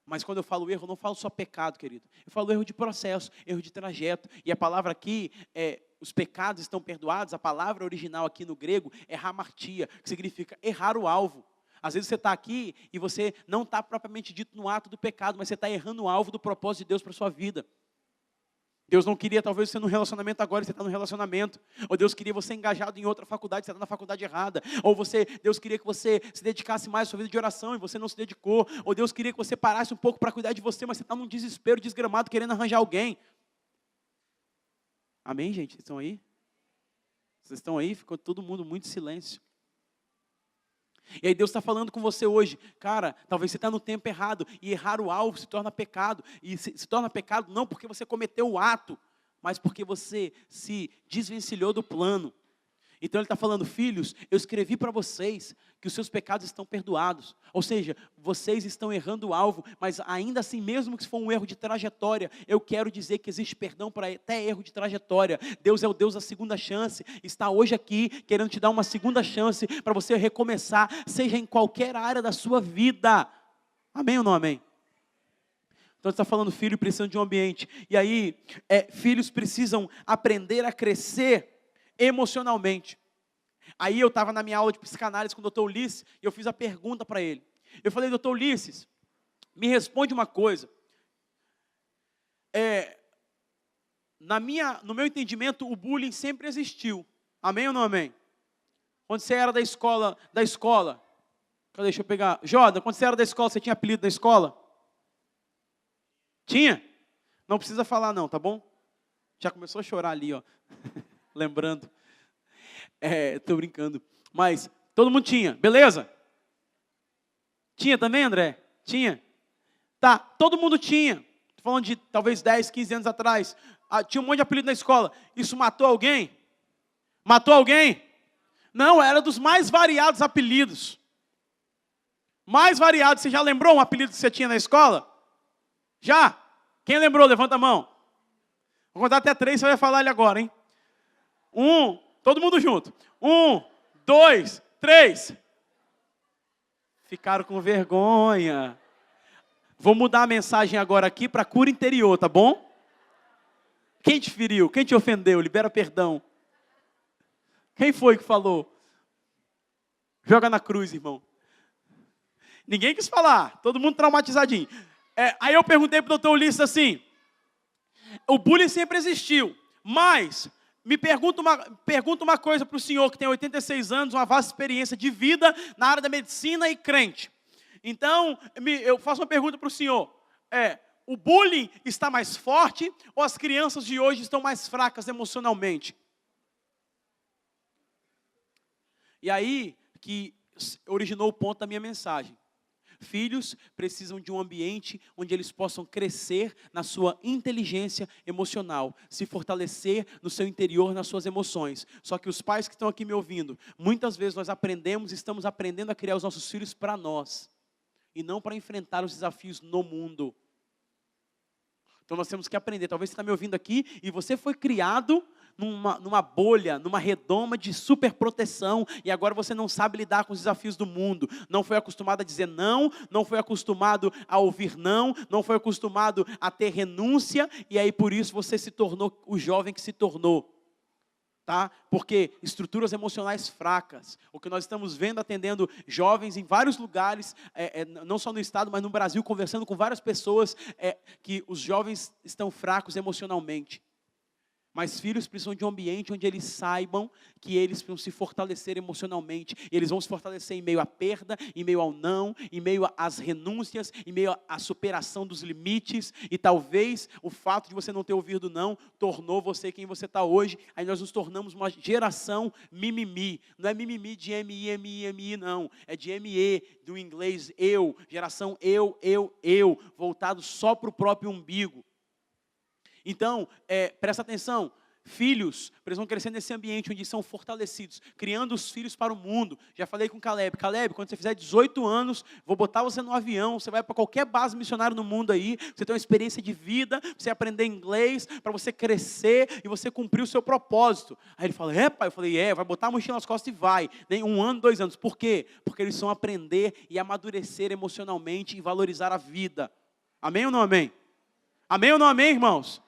Mas quando eu falo erro, eu não falo só pecado, querido. Eu falo erro de processo, erro de trajeto. E a palavra aqui, os pecados estão perdoados. A palavra original aqui no grego é hamartia, que significa errar o alvo. Às vezes você está aqui e você não está propriamente dito no ato do pecado, mas você está errando o alvo do propósito de Deus para a sua vida. Deus não queria talvez você no relacionamento agora, você está no relacionamento. Ou Deus queria você engajado em outra faculdade, você está na faculdade errada. Ou Deus queria que você se dedicasse mais à sua vida de oração e você não se dedicou. Ou Deus queria que você parasse um pouco para cuidar de você, mas você está num desespero desgramado, querendo arranjar alguém. Amém, gente? Vocês estão aí? Vocês estão aí? Ficou todo mundo muito silêncio. E aí Deus está falando com você hoje, cara, talvez você está no tempo errado, e errar o alvo se torna pecado, e se torna pecado não porque você cometeu o ato, mas porque você se desvencilhou do plano. Então ele está falando, filhos, eu escrevi para vocês que os seus pecados estão perdoados. Ou seja, vocês estão errando o alvo, mas ainda assim, mesmo que for um erro de trajetória, eu quero dizer que existe perdão para até erro de trajetória. Deus é o Deus da segunda chance, está hoje aqui querendo te dar uma segunda chance para você recomeçar, seja em qualquer área da sua vida. Amém ou não amém? Então ele está falando, filho precisando de um ambiente. E aí, filhos precisam aprender a crescer emocionalmente. Aí eu estava na minha aula de psicanálise com o Dr. Ulisses e eu fiz a pergunta para ele. Eu falei, Dr. Ulisses, me responde uma coisa. No meu entendimento, o bullying sempre existiu. Amém ou não amém? Quando você era da escola, deixa eu pegar. Jordan, quando você era da escola, você tinha apelido na escola? Tinha? Não precisa falar não, tá bom? Já começou a chorar ali, ó. Lembrando. Estou brincando. Mas todo mundo tinha, beleza? Tinha também, André? Tinha? Tá, todo mundo tinha. Estou falando de talvez 10, 15 anos atrás. Tinha um monte de apelido na escola. Isso matou alguém? Matou alguém? Não, era dos mais variados apelidos. Mais variados. Você já lembrou um apelido que você tinha na escola? Já? Quem lembrou? Levanta a mão. Vou contar até 3, você vai falar ele agora, hein? 1, todo mundo junto. 1, 2, 3. Ficaram com vergonha. Vou mudar a mensagem agora aqui para cura interior, tá bom? Quem te feriu? Quem te ofendeu? Libera perdão. Quem foi que falou? Joga na cruz, irmão. Ninguém quis falar. Todo mundo traumatizadinho. Aí eu perguntei para o Dr. Ulisses assim, o bullying sempre existiu, mas me pergunta uma coisa para o senhor que tem 86 anos, uma vasta experiência de vida na área da medicina e crente. Então, eu faço uma pergunta para o senhor. O bullying está mais forte ou as crianças de hoje estão mais fracas emocionalmente? E aí que originou o ponto da minha mensagem. Filhos precisam de um ambiente onde eles possam crescer na sua inteligência emocional, se fortalecer no seu interior, nas suas emoções. Só que os pais que estão aqui me ouvindo, muitas vezes nós estamos aprendendo a criar os nossos filhos para nós, e não para enfrentar os desafios no mundo. Então nós temos que aprender. Talvez você está me ouvindo aqui e você foi criado numa bolha, numa redoma de super proteção, e agora você não sabe lidar com os desafios do mundo, não foi acostumado a dizer não, não foi acostumado a ouvir não foi acostumado a ter renúncia, e aí por isso você se tornou o jovem que se tornou. Tá? Porque estruturas emocionais fracas, o que nós estamos vendo atendendo jovens em vários lugares, não só no estado, mas no Brasil, conversando com várias pessoas, que os jovens estão fracos emocionalmente. Mas filhos precisam de um ambiente onde eles saibam que eles precisam se fortalecer emocionalmente. E eles vão se fortalecer em meio à perda, em meio ao não, em meio às renúncias, em meio à superação dos limites. E talvez o fato de você não ter ouvido não tornou você quem você está hoje. Aí nós nos tornamos uma geração mimimi. Não é mimimi de M-I-M-I-M-I, não. É de M-E, do inglês eu. Geração eu, voltado só para o próprio umbigo. Então, presta atenção, filhos precisam crescer nesse ambiente onde são fortalecidos, criando os filhos para o mundo. Já falei com Caleb, quando você fizer 18 anos, vou botar você no avião, você vai para qualquer base missionária no mundo aí, você tem uma experiência de vida, você aprender inglês, para você crescer e você cumprir o seu propósito. Aí ele fala, pai, eu falei, vai botar a mochila nas costas e vai, nem 1 ano, 2 anos. Por quê? Porque eles vão aprender e amadurecer emocionalmente e valorizar a vida. Amém ou não amém? Amém ou não amém, irmãos?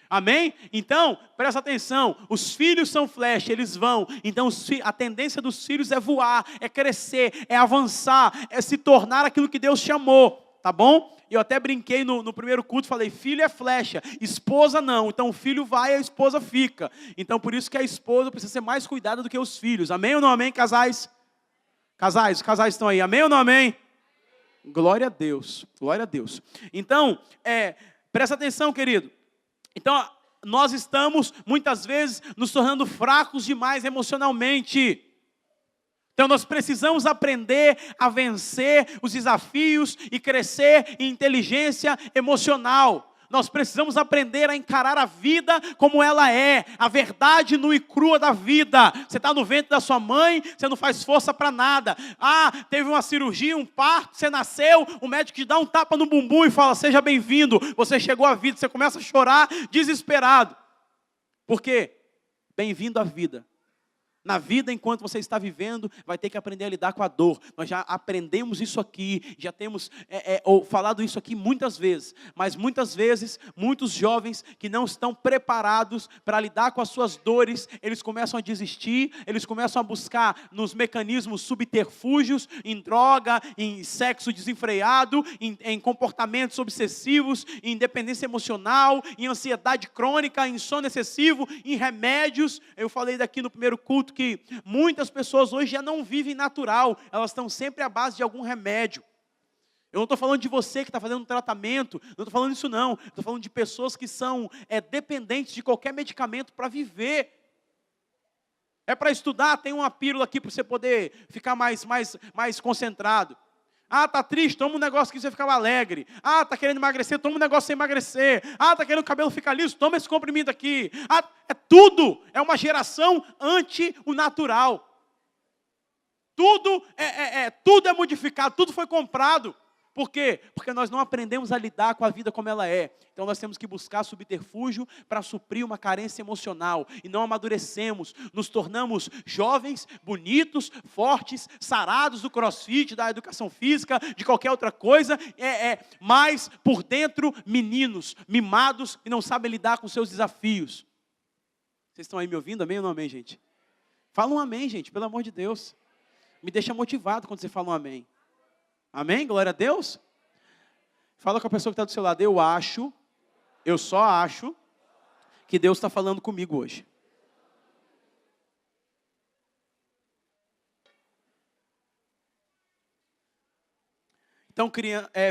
Amém? Então, presta atenção, os filhos são flecha, eles vão. Então, a tendência dos filhos é voar, é crescer, é avançar, é se tornar aquilo que Deus chamou. tá bom? Eu até brinquei no primeiro culto, falei, filho é flecha, esposa não. Então o filho vai e a esposa fica. Então por isso que a esposa precisa ser mais cuidada do que os filhos. Amém ou não amém, casais? Casais, os casais estão aí, amém ou não amém? Glória a Deus, glória a Deus. Então, presta atenção, querido. Então, nós estamos, muitas vezes, nos tornando fracos demais emocionalmente. Então, nós precisamos aprender a vencer os desafios e crescer em inteligência emocional. Nós precisamos aprender a encarar a vida como ela é, a verdade nua e crua da vida. Você está no ventre da sua mãe, você não faz força para nada. Teve uma cirurgia, um parto, você nasceu, o médico te dá um tapa no bumbum e fala, seja bem-vindo, você chegou à vida, você começa a chorar desesperado. Por quê? Bem-vindo à vida. Na vida, enquanto você está vivendo, vai ter que aprender a lidar com a dor. Nós já aprendemos isso aqui, já temos falado isso aqui muitas vezes. Mas muitas vezes, muitos jovens que não estão preparados para lidar com as suas dores, eles começam a desistir, eles começam a buscar nos mecanismos subterfúgios, em droga, em sexo desenfreado, em comportamentos obsessivos, em dependência emocional, em ansiedade crônica, em sono excessivo, em remédios. Eu falei daqui no primeiro culto que muitas pessoas hoje já não vivem natural, elas estão sempre à base de algum remédio. Eu não estou falando de você que está fazendo um tratamento, não estou falando disso não, estou falando de pessoas que são dependentes de qualquer medicamento para viver. É para estudar, tem uma pílula aqui para você poder ficar mais concentrado. Está triste, toma um negócio que você ficava alegre. Está querendo emagrecer, toma um negócio sem emagrecer. Está querendo o cabelo ficar liso, toma esse comprimido aqui. Tudo é uma geração anti o natural. Tudo é modificado, tudo foi comprado. Por quê? Porque nós não aprendemos a lidar com a vida como ela é. Então nós temos que buscar subterfúgio para suprir uma carência emocional. E não amadurecemos, nos tornamos jovens, bonitos, fortes, sarados do crossfit, da educação física, de qualquer outra coisa. Mas por dentro, meninos, mimados e não sabem lidar com seus desafios. Vocês estão aí me ouvindo? Amém ou não amém, gente? Fala um amém, gente, pelo amor de Deus. Me deixa motivado quando você fala um amém. Amém? Glória a Deus. Fala com a pessoa que está do seu lado. Eu só acho que Deus está falando comigo hoje. Então,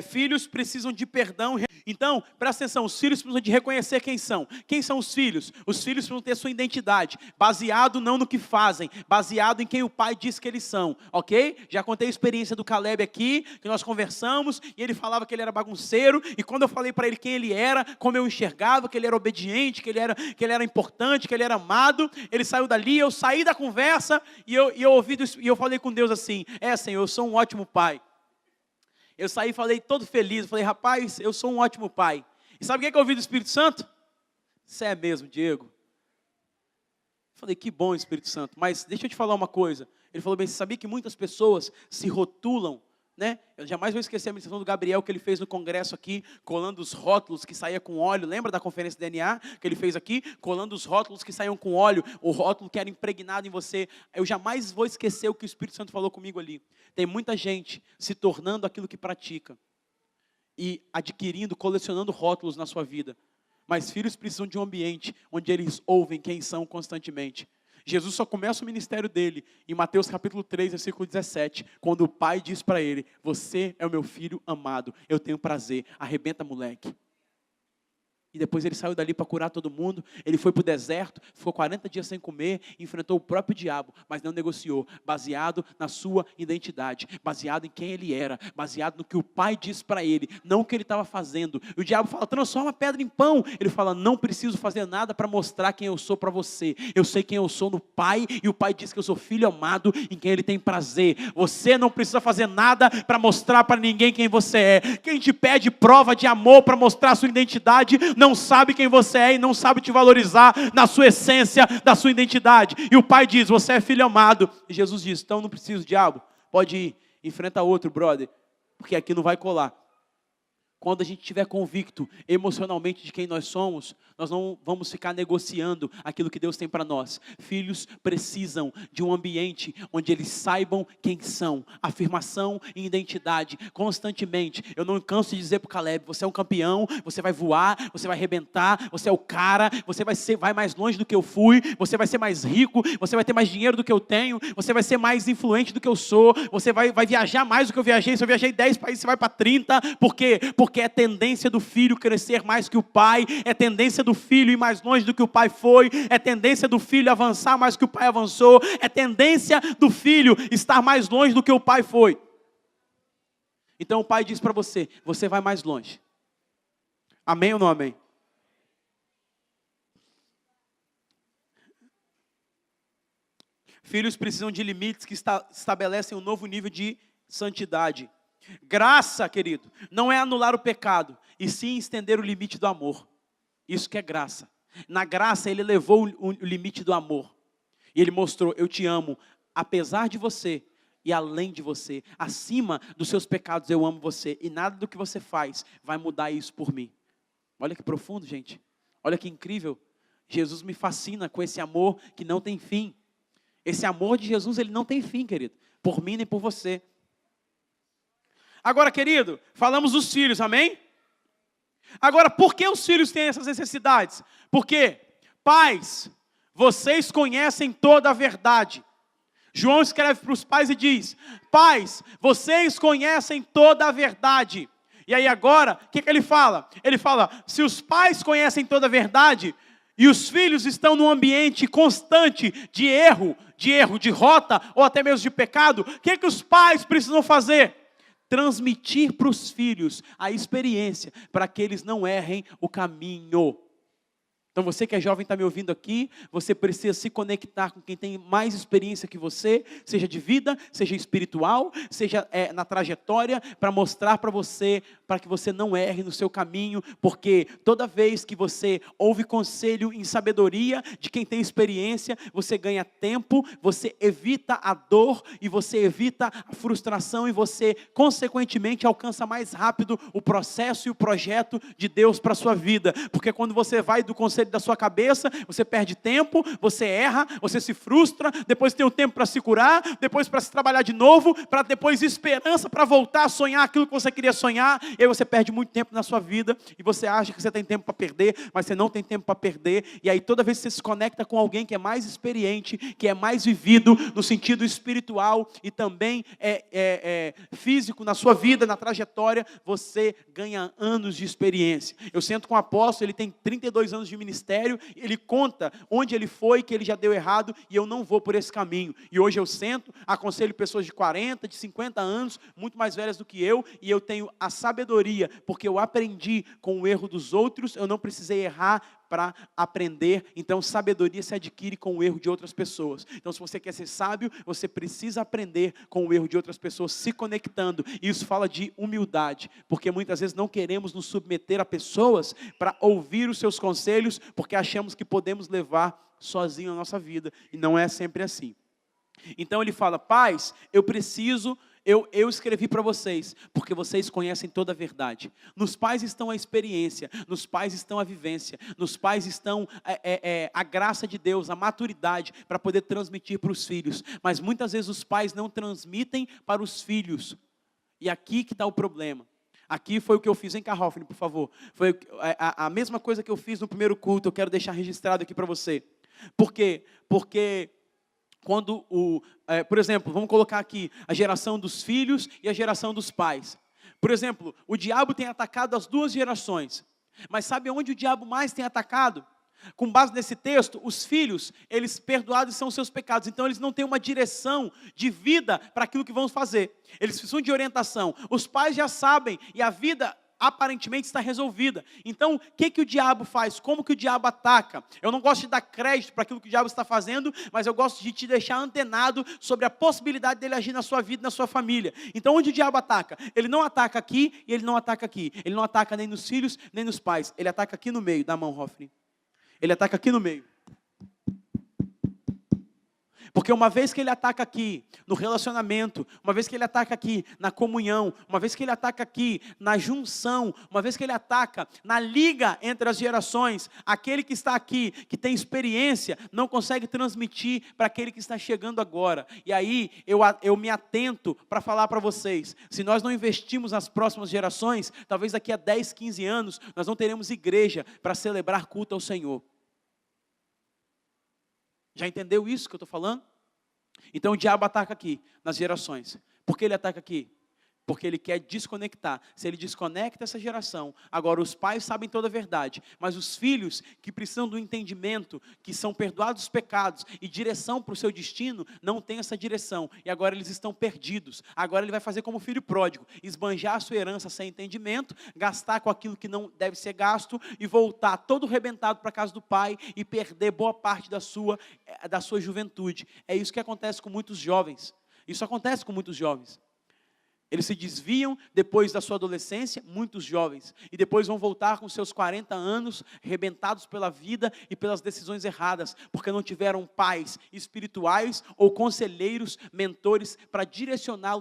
filhos precisam de perdão. Então, presta atenção, os filhos precisam de reconhecer quem são. Quem são os filhos? Os filhos precisam ter sua identidade, baseado não no que fazem, baseado em quem o pai diz que eles são, ok? Já contei a experiência do Caleb aqui, que nós conversamos, e ele falava que ele era bagunceiro, e quando eu falei para ele quem ele era, como eu enxergava, que ele era obediente, que ele era importante, que ele era amado, ele saiu dali, eu saí da conversa, e eu falei com Deus assim, Senhor, eu sou um ótimo pai. Eu saí e falei todo feliz, falei, rapaz, eu sou um ótimo pai. E sabe o que eu ouvi do Espírito Santo? Você é mesmo, Diego? Falei, que bom, Espírito Santo, mas deixa eu te falar uma coisa. Ele falou bem, você sabia que muitas pessoas se rotulam, né? Eu jamais vou esquecer a ministração do Gabriel que ele fez no congresso aqui, colando os rótulos que saía com óleo. Lembra da conferência DNA que ele fez aqui? Colando os rótulos que saíam com óleo, o rótulo que era impregnado em você. Eu jamais vou esquecer o que o Espírito Santo falou comigo ali. Tem muita gente se tornando aquilo que pratica e adquirindo, colecionando rótulos na sua vida. Mas filhos precisam de um ambiente onde eles ouvem quem são constantemente. Jesus só começa o ministério dele em Mateus capítulo 3, versículo 17, quando o pai diz para ele, você é o meu filho amado, eu tenho prazer, arrebenta moleque. E depois ele saiu dali para curar todo mundo, ele foi para o deserto, ficou 40 dias sem comer, enfrentou o próprio diabo, mas não negociou, baseado na sua identidade, baseado em quem ele era, baseado no que o pai disse para ele, não o que ele estava fazendo. E o diabo fala, transforma a pedra em pão. Ele fala, não preciso fazer nada para mostrar quem eu sou para você. Eu sei quem eu sou no pai, e o pai diz que eu sou filho amado, em quem ele tem prazer. Você não precisa fazer nada para mostrar para ninguém quem você é. Quem te pede prova de amor para mostrar a sua identidade, não sabe quem você é e não sabe te valorizar na sua essência, da sua identidade. E o pai diz, você é filho amado. E Jesus diz, então não preciso, diabo, pode ir, enfrenta outro, brother, porque aqui não vai colar. Quando a gente estiver convicto emocionalmente de quem nós somos, nós não vamos ficar negociando aquilo que Deus tem para nós. Filhos precisam de um ambiente onde eles saibam quem são. Afirmação e identidade, constantemente. Eu não canso de dizer para o Caleb, você é um campeão, você vai voar, você vai arrebentar, você é o cara, você vai mais longe do que eu fui, você vai ser mais rico, você vai ter mais dinheiro do que eu tenho, você vai ser mais influente do que eu sou, você vai viajar mais do que eu viajei. Se eu viajei 10 países, você vai para 30. Por quê? Porque é tendência do filho crescer mais que o pai, é tendência do filho ir mais longe do que o pai foi, é tendência do filho avançar mais que o pai avançou, é tendência do filho estar mais longe do que o pai foi. Então o pai diz para você, você vai mais longe. Amém ou não amém? Filhos precisam de limites que estabelecem um novo nível de santidade. Graça, querido, não é anular o pecado, e sim estender o limite do amor. Isso que é graça. Na graça ele levou o limite do amor. E ele mostrou, eu te amo, apesar de você e além de você. Acima dos seus pecados eu amo você. E nada do que você faz vai mudar isso por mim. Olha que profundo, gente. Olha que incrível. Jesus me fascina com esse amor que não tem fim. Esse amor de Jesus, ele não tem fim, querido. Por mim nem por você. Agora, querido, falamos dos filhos, amém? Agora, por que os filhos têm essas necessidades? Porque, pais, vocês conhecem toda a verdade. João escreve para os pais e diz, pais, vocês conhecem toda a verdade. E aí agora, o que ele fala? Ele fala, se os pais conhecem toda a verdade, e os filhos estão num ambiente constante de erro, de rota, ou até mesmo de pecado, o que os pais precisam fazer? Transmitir para os filhos a experiência, para que eles não errem o caminho. Então você que é jovem está me ouvindo aqui, você precisa se conectar com quem tem mais experiência que você, seja de vida, seja espiritual, seja na trajetória, para mostrar para você, para que você não erre no seu caminho, porque toda vez que você ouve conselho em sabedoria de quem tem experiência, você ganha tempo, você evita a dor e você evita a frustração e você, consequentemente, alcança mais rápido o processo e o projeto de Deus para a sua vida, porque quando você vai do conselho da sua cabeça, você perde tempo, você erra, você se frustra, depois tem o tempo para se curar, depois para se trabalhar de novo, para depois esperança para voltar a sonhar aquilo que você queria sonhar, e aí você perde muito tempo na sua vida, e você acha que você tem tempo para perder, mas você não tem tempo para perder, e aí toda vez que você se conecta com alguém que é mais experiente, que é mais vivido, no sentido espiritual, e também físico na sua vida, na trajetória, você ganha anos de experiência. Eu sento com o apóstolo, ele tem 32 anos de ministério, ele conta onde ele foi, que ele já deu errado, e eu não vou por esse caminho. E hoje eu sento, aconselho pessoas de 40, de 50 anos, muito mais velhas do que eu, e eu tenho a sabedoria, porque eu aprendi com o erro dos outros, eu não precisei errar para aprender. Então sabedoria se adquire com o erro de outras pessoas. Então se você quer ser sábio, você precisa aprender com o erro de outras pessoas, se conectando. E isso fala de humildade, porque muitas vezes não queremos nos submeter a pessoas para ouvir os seus conselhos, porque achamos que podemos levar sozinho a nossa vida, e não é sempre assim. Então ele fala, pais, eu escrevi para vocês, porque vocês conhecem toda a verdade. Nos pais estão a experiência, nos pais estão a vivência, nos pais estão a graça de Deus, a maturidade, para poder transmitir para os filhos. Mas muitas vezes os pais não transmitem para os filhos. E aqui que está o problema. Aqui foi o que eu fiz, em Carrofne, por favor. Foi a mesma coisa que eu fiz no primeiro culto, eu quero deixar registrado aqui para você. Por quê? Porque quando por exemplo, vamos colocar aqui a geração dos filhos e a geração dos pais. Por exemplo, o diabo tem atacado as duas gerações. Mas sabe onde o diabo mais tem atacado? Com base nesse texto, os filhos, eles perdoados são os seus pecados. Então eles não têm uma direção de vida para aquilo que vão fazer. Eles precisam de orientação. Os pais já sabem e a vida aparentemente está resolvida. Então, o que o diabo faz? Como que o diabo ataca? Eu não gosto de dar crédito para aquilo que o diabo está fazendo, mas eu gosto de te deixar antenado sobre a possibilidade dele agir na sua vida, na sua família. Então, onde o diabo ataca? Ele não ataca aqui e ele não ataca aqui. Ele não ataca nem nos filhos, nem nos pais. Ele ataca aqui no meio. Dá a mão, Hoffney. Ele ataca aqui no meio. Porque uma vez que ele ataca aqui no relacionamento, uma vez que ele ataca aqui na comunhão, uma vez que ele ataca aqui na junção, uma vez que ele ataca na liga entre as gerações, aquele que está aqui, que tem experiência, não consegue transmitir para aquele que está chegando agora. E aí eu me atento para falar para vocês, se nós não investimos nas próximas gerações, talvez daqui a 10, 15 anos, nós não teremos igreja para celebrar culto ao Senhor. Já entendeu isso que eu estou falando? Então o diabo ataca aqui, nas gerações. Por que ele ataca aqui? Porque ele quer desconectar. Se ele desconecta essa geração, agora os pais sabem toda a verdade, mas os filhos que precisam do entendimento, que são perdoados os pecados e direção para o seu destino, não têm essa direção. E agora eles estão perdidos. Agora ele vai fazer como o filho pródigo, esbanjar a sua herança sem entendimento, gastar com aquilo que não deve ser gasto e voltar todo arrebentado para a casa do pai e perder boa parte da sua juventude. É isso que acontece com muitos jovens. Isso acontece com muitos jovens. Eles se desviam depois da sua adolescência, muitos jovens, e depois vão voltar com seus 40 anos, arrebentados pela vida e pelas decisões erradas, porque não tiveram pais espirituais ou conselheiros, mentores, para direcioná-lo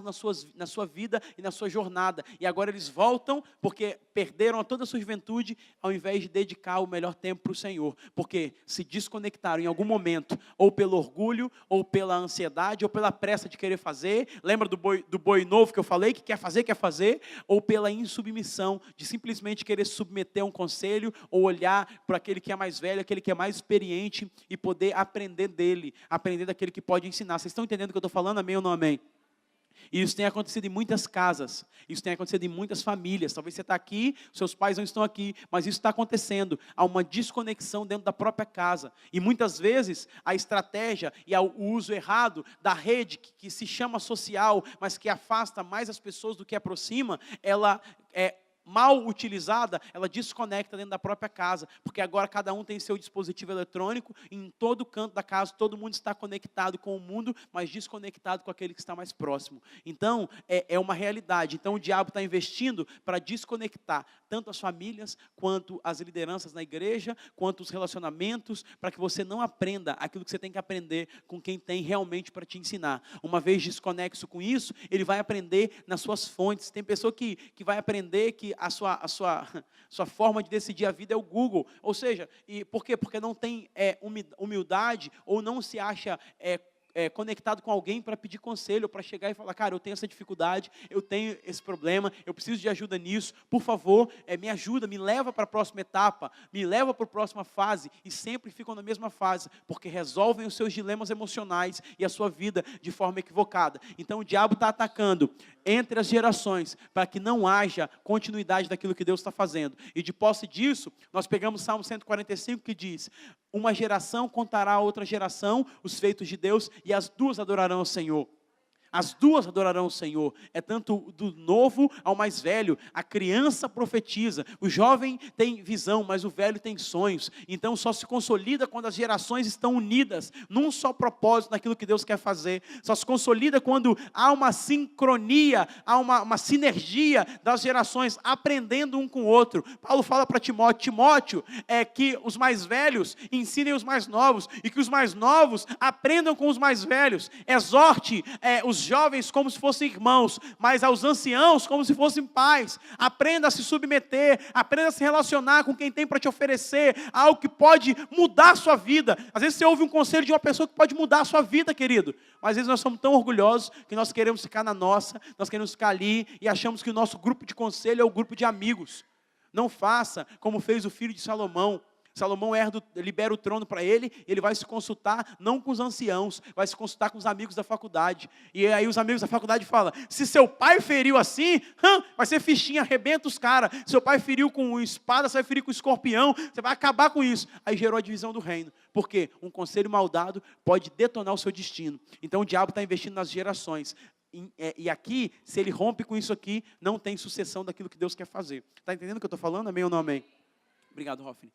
na sua vida e na sua jornada. E agora eles voltam porque perderam toda a sua juventude, ao invés de dedicar o melhor tempo para o Senhor, porque se desconectaram em algum momento, ou pelo orgulho, ou pela ansiedade, ou pela pressa de querer fazer. Lembra do boi novo que eu falei, que quer fazer, ou pela insubmissão, de simplesmente querer submeter a um conselho, ou olhar para aquele que é mais velho, aquele que é mais experiente, e poder aprender dele, aprender daquele que pode ensinar. Vocês estão entendendo o que eu estou falando? Amém ou não amém? E isso tem acontecido em muitas casas, isso tem acontecido em muitas famílias. Talvez você está aqui, seus pais não estão aqui, mas isso está acontecendo. Há uma desconexão dentro da própria casa. E muitas vezes a estratégia e o uso errado da rede, que se chama social, mas que afasta mais as pessoas do que aproxima, ela é mal utilizada, ela desconecta dentro da própria casa, porque agora cada um tem seu dispositivo eletrônico, e em todo canto da casa, todo mundo está conectado com o mundo, mas desconectado com aquele que está mais próximo. Então, é uma realidade. Então, o diabo está investindo para desconectar tanto as famílias, quanto as lideranças na igreja, quanto os relacionamentos, para que você não aprenda aquilo que você tem que aprender com quem tem realmente para te ensinar. Uma vez desconexo com isso, ele vai aprender nas suas fontes. Tem pessoa que vai aprender que a sua forma de decidir a vida é o Google. Ou seja, por quê? Porque não tem humildade, ou não se acha conectado com alguém para pedir conselho, para chegar e falar, cara, eu tenho essa dificuldade, eu tenho esse problema, eu preciso de ajuda nisso, por favor, me ajuda, me leva para a próxima etapa, me leva para a próxima fase, e sempre ficam na mesma fase, porque resolvem os seus dilemas emocionais e a sua vida de forma equivocada. Então o diabo está atacando entre as gerações, para que não haja continuidade daquilo que Deus está fazendo. E de posse disso, nós pegamos Salmo 145, que diz, uma geração contará a outra geração os feitos de Deus, e as duas adorarão ao Senhor. As duas adorarão o Senhor. É tanto do novo ao mais velho. A criança profetiza. O jovem tem visão, mas o velho tem sonhos. Então só se consolida quando as gerações estão unidas num só propósito naquilo que Deus quer fazer. Só se consolida quando há uma sincronia, há uma sinergia das gerações aprendendo um com o outro. Paulo fala para Timóteo, que os mais velhos ensinem os mais novos e que os mais novos aprendam com os mais velhos. Exorte os jovens como se fossem irmãos, mas aos anciãos como se fossem pais. Aprenda a se submeter, aprenda a se relacionar com quem tem para te oferecer algo que pode mudar a sua vida. Às vezes você ouve um conselho de uma pessoa que pode mudar a sua vida, querido, mas às vezes nós somos tão orgulhosos que nós queremos ficar na nossa, nós queremos ficar ali e achamos que o nosso grupo de conselho é o grupo de amigos. Não faça como fez o filho de Salomão. Salomão libera o trono para ele, ele vai se consultar não com os anciãos, vai se consultar com os amigos da faculdade. E aí os amigos da faculdade falam, se seu pai feriu assim, vai ser fichinha, arrebenta os caras. Seu pai feriu com espada, você vai ferir com escorpião, você vai acabar com isso. Aí gerou a divisão do reino. Por quê? Um conselho mal dado pode detonar o seu destino. Então o diabo está investindo nas gerações. E aqui, se ele rompe com isso aqui, não tem sucessão daquilo que Deus quer fazer. Está entendendo o que eu estou falando? Amém ou não amém? Obrigado, Hoffney.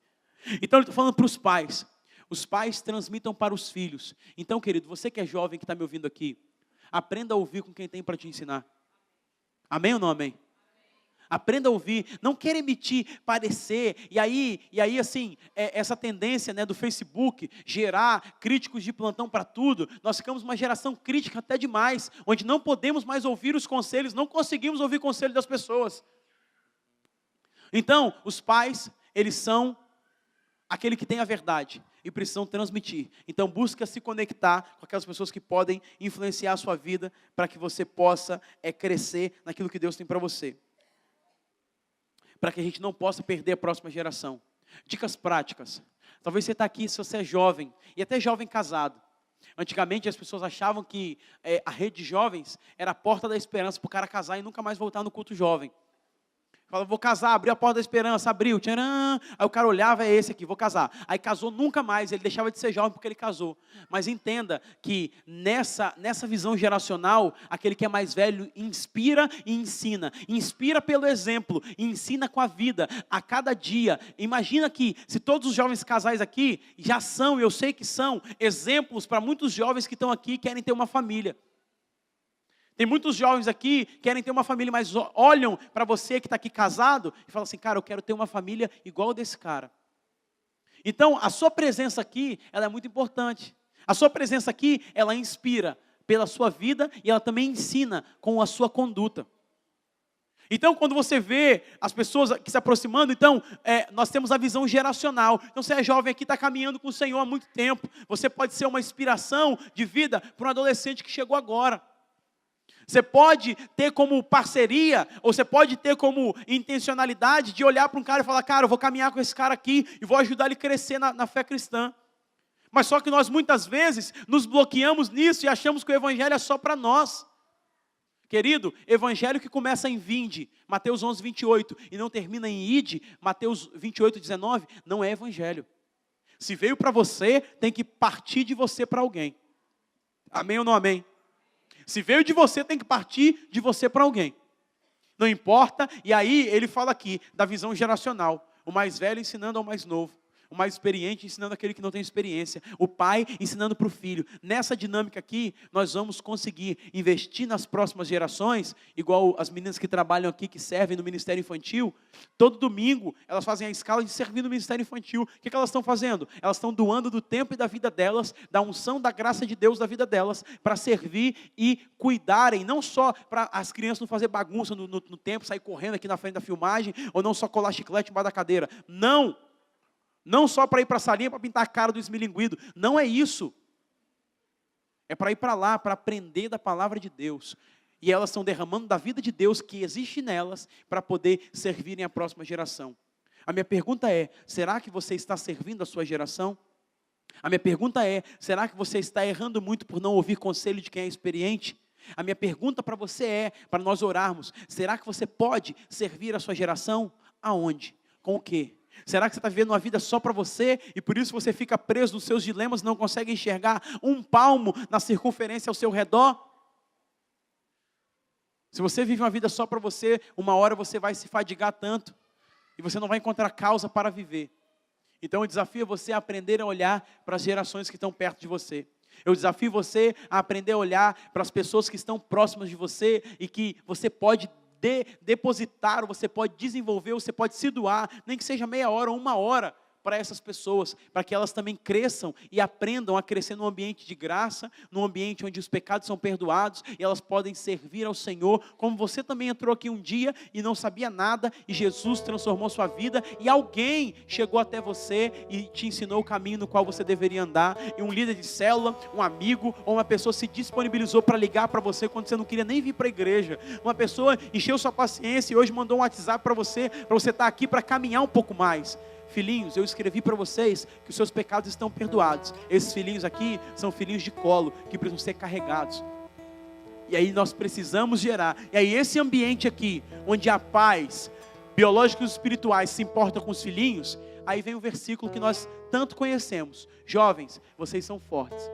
Então ele está falando para os pais. Os pais transmitam para os filhos. Então, querido, você que é jovem, que está me ouvindo aqui, aprenda a ouvir com quem tem para te ensinar. Amém ou não amém? Aprenda a ouvir, não queira emitir parecer, e aí assim, essa tendência, né, do Facebook gerar críticos de plantão para tudo, nós ficamos uma geração crítica até demais, onde não podemos mais ouvir os conselhos, não conseguimos ouvir conselho das pessoas. Então, os pais, eles são aquele que tem a verdade e precisam transmitir. Então, busca se conectar com aquelas pessoas que podem influenciar a sua vida para que você possa crescer naquilo que Deus tem para você. Para que a gente não possa perder a próxima geração. Dicas práticas. Talvez você está aqui se você é jovem, e até jovem casado. Antigamente as pessoas achavam que a rede de jovens era a porta da esperança para o cara casar e nunca mais voltar no culto jovem. Fala, vou casar, abriu a porta da esperança, abriu, tcharam, aí o cara olhava, é esse aqui, vou casar. Aí casou nunca mais, ele deixava de ser jovem porque ele casou. Mas entenda que nessa visão geracional, aquele que é mais velho inspira e ensina. Inspira pelo exemplo, ensina com a vida, a cada dia. Imagina que se todos os jovens casais aqui já são, eu sei que são, exemplos para muitos jovens que estão aqui e querem ter uma família. Tem muitos jovens aqui que querem ter uma família, mas olham para você que está aqui casado e falam assim, cara, eu quero ter uma família igual desse cara. Então, a sua presença aqui, ela é muito importante. A sua presença aqui, ela inspira pela sua vida e ela também ensina com a sua conduta. Então, quando você vê as pessoas que se aproximando, então, nós temos a visão geracional. Então, você é jovem aqui, está caminhando com o Senhor há muito tempo. Você pode ser uma inspiração de vida para um adolescente que chegou agora. Você pode ter como parceria, ou você pode ter como intencionalidade de olhar para um cara e falar, cara, eu vou caminhar com esse cara aqui e vou ajudar ele a crescer na fé cristã. Mas só que nós muitas vezes nos bloqueamos nisso e achamos que o evangelho é só para nós. Querido, evangelho que começa em vinde, Mateus 11, 28, e não termina em ide, Mateus 28, 19, não é evangelho. Se veio para você, tem que partir de você para alguém. Amém ou não amém? Se veio de você, tem que partir de você para alguém. Não importa, e aí ele fala aqui da visão geracional. O mais velho ensinando ao mais novo. O mais experiente ensinando aquele que não tem experiência. O pai ensinando para o filho. Nessa dinâmica aqui, nós vamos conseguir investir nas próximas gerações, igual as meninas que trabalham aqui, que servem no Ministério Infantil. Todo domingo, elas fazem a escala de servir no Ministério Infantil. O que elas estão fazendo? Elas estão doando do tempo e da vida delas, da unção, da graça de Deus da vida delas, para servir e cuidarem, não só para as crianças não fazer bagunça no tempo, sair correndo aqui na frente da filmagem, ou não só colar chiclete embaixo da cadeira. Não! Não só para ir para a salinha para pintar a cara do esmilinguido. Não é isso. É para ir para lá, para aprender da palavra de Deus. E elas estão derramando da vida de Deus que existe nelas para poder servirem a próxima geração. A minha pergunta é, será que você está servindo a sua geração? A minha pergunta é, será que você está errando muito por não ouvir conselho de quem é experiente? A minha pergunta para você é, para nós orarmos, será que você pode servir a sua geração? Aonde? Com o quê? Será que você está vivendo uma vida só para você e por isso você fica preso nos seus dilemas e não consegue enxergar um palmo na circunferência ao seu redor? Se você vive uma vida só para você, uma hora você vai se fadigar tanto e você não vai encontrar causa para viver. Então eu desafio você a aprender a olhar para as gerações que estão perto de você. Eu desafio você a aprender a olhar para as pessoas que estão próximas de você e que você pode depositar, ou você pode desenvolver, ou você pode se doar, nem que seja meia hora ou uma hora, para essas pessoas, para que elas também cresçam e aprendam a crescer num ambiente de graça, num ambiente onde os pecados são perdoados e elas podem servir ao Senhor, como você também entrou aqui um dia e não sabia nada e Jesus transformou sua vida e alguém chegou até você e te ensinou o caminho no qual você deveria andar e um líder de célula, um amigo ou uma pessoa se disponibilizou para ligar para você quando você não queria nem vir para a igreja, uma pessoa encheu sua paciência e hoje mandou um WhatsApp para você estar aqui para caminhar um pouco mais. Filhinhos, eu escrevi para vocês que os seus pecados estão perdoados. Esses filhinhos aqui são filhinhos de colo, que precisam ser carregados. E aí nós precisamos gerar. E aí esse ambiente aqui, onde há pais biológicos e espirituais se importam com os filhinhos, aí vem o versículo que nós tanto conhecemos. Jovens, vocês são fortes.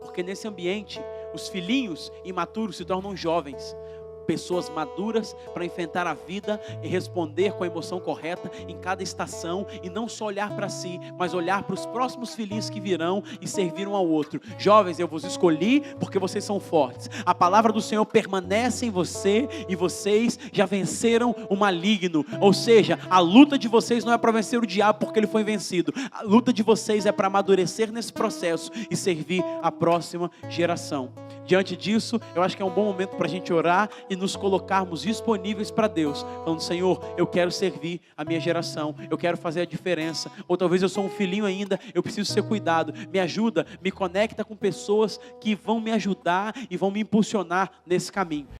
Porque nesse ambiente, os filhinhos imaturos se tornam jovens. pessoas maduras para enfrentar a vida e responder com a emoção correta em cada estação, e não só olhar para si, mas olhar para os próximos filhinhos que virão e servir um ao outro. Jovens, eu vos escolhi porque vocês são fortes. A palavra do Senhor permanece em você e vocês já venceram o maligno. Ou seja, a luta de vocês não é para vencer o diabo porque ele foi vencido. A luta de vocês é para amadurecer nesse processo e servir a próxima geração. Diante disso, eu acho que é um bom momento para a gente orar e nos colocarmos disponíveis para Deus, falando: Senhor, eu quero servir a minha geração, eu quero fazer a diferença. Ou talvez eu sou um filhinho ainda, eu preciso ser cuidado. Me ajuda, me conecta com pessoas que vão me ajudar e vão me impulsionar nesse caminho.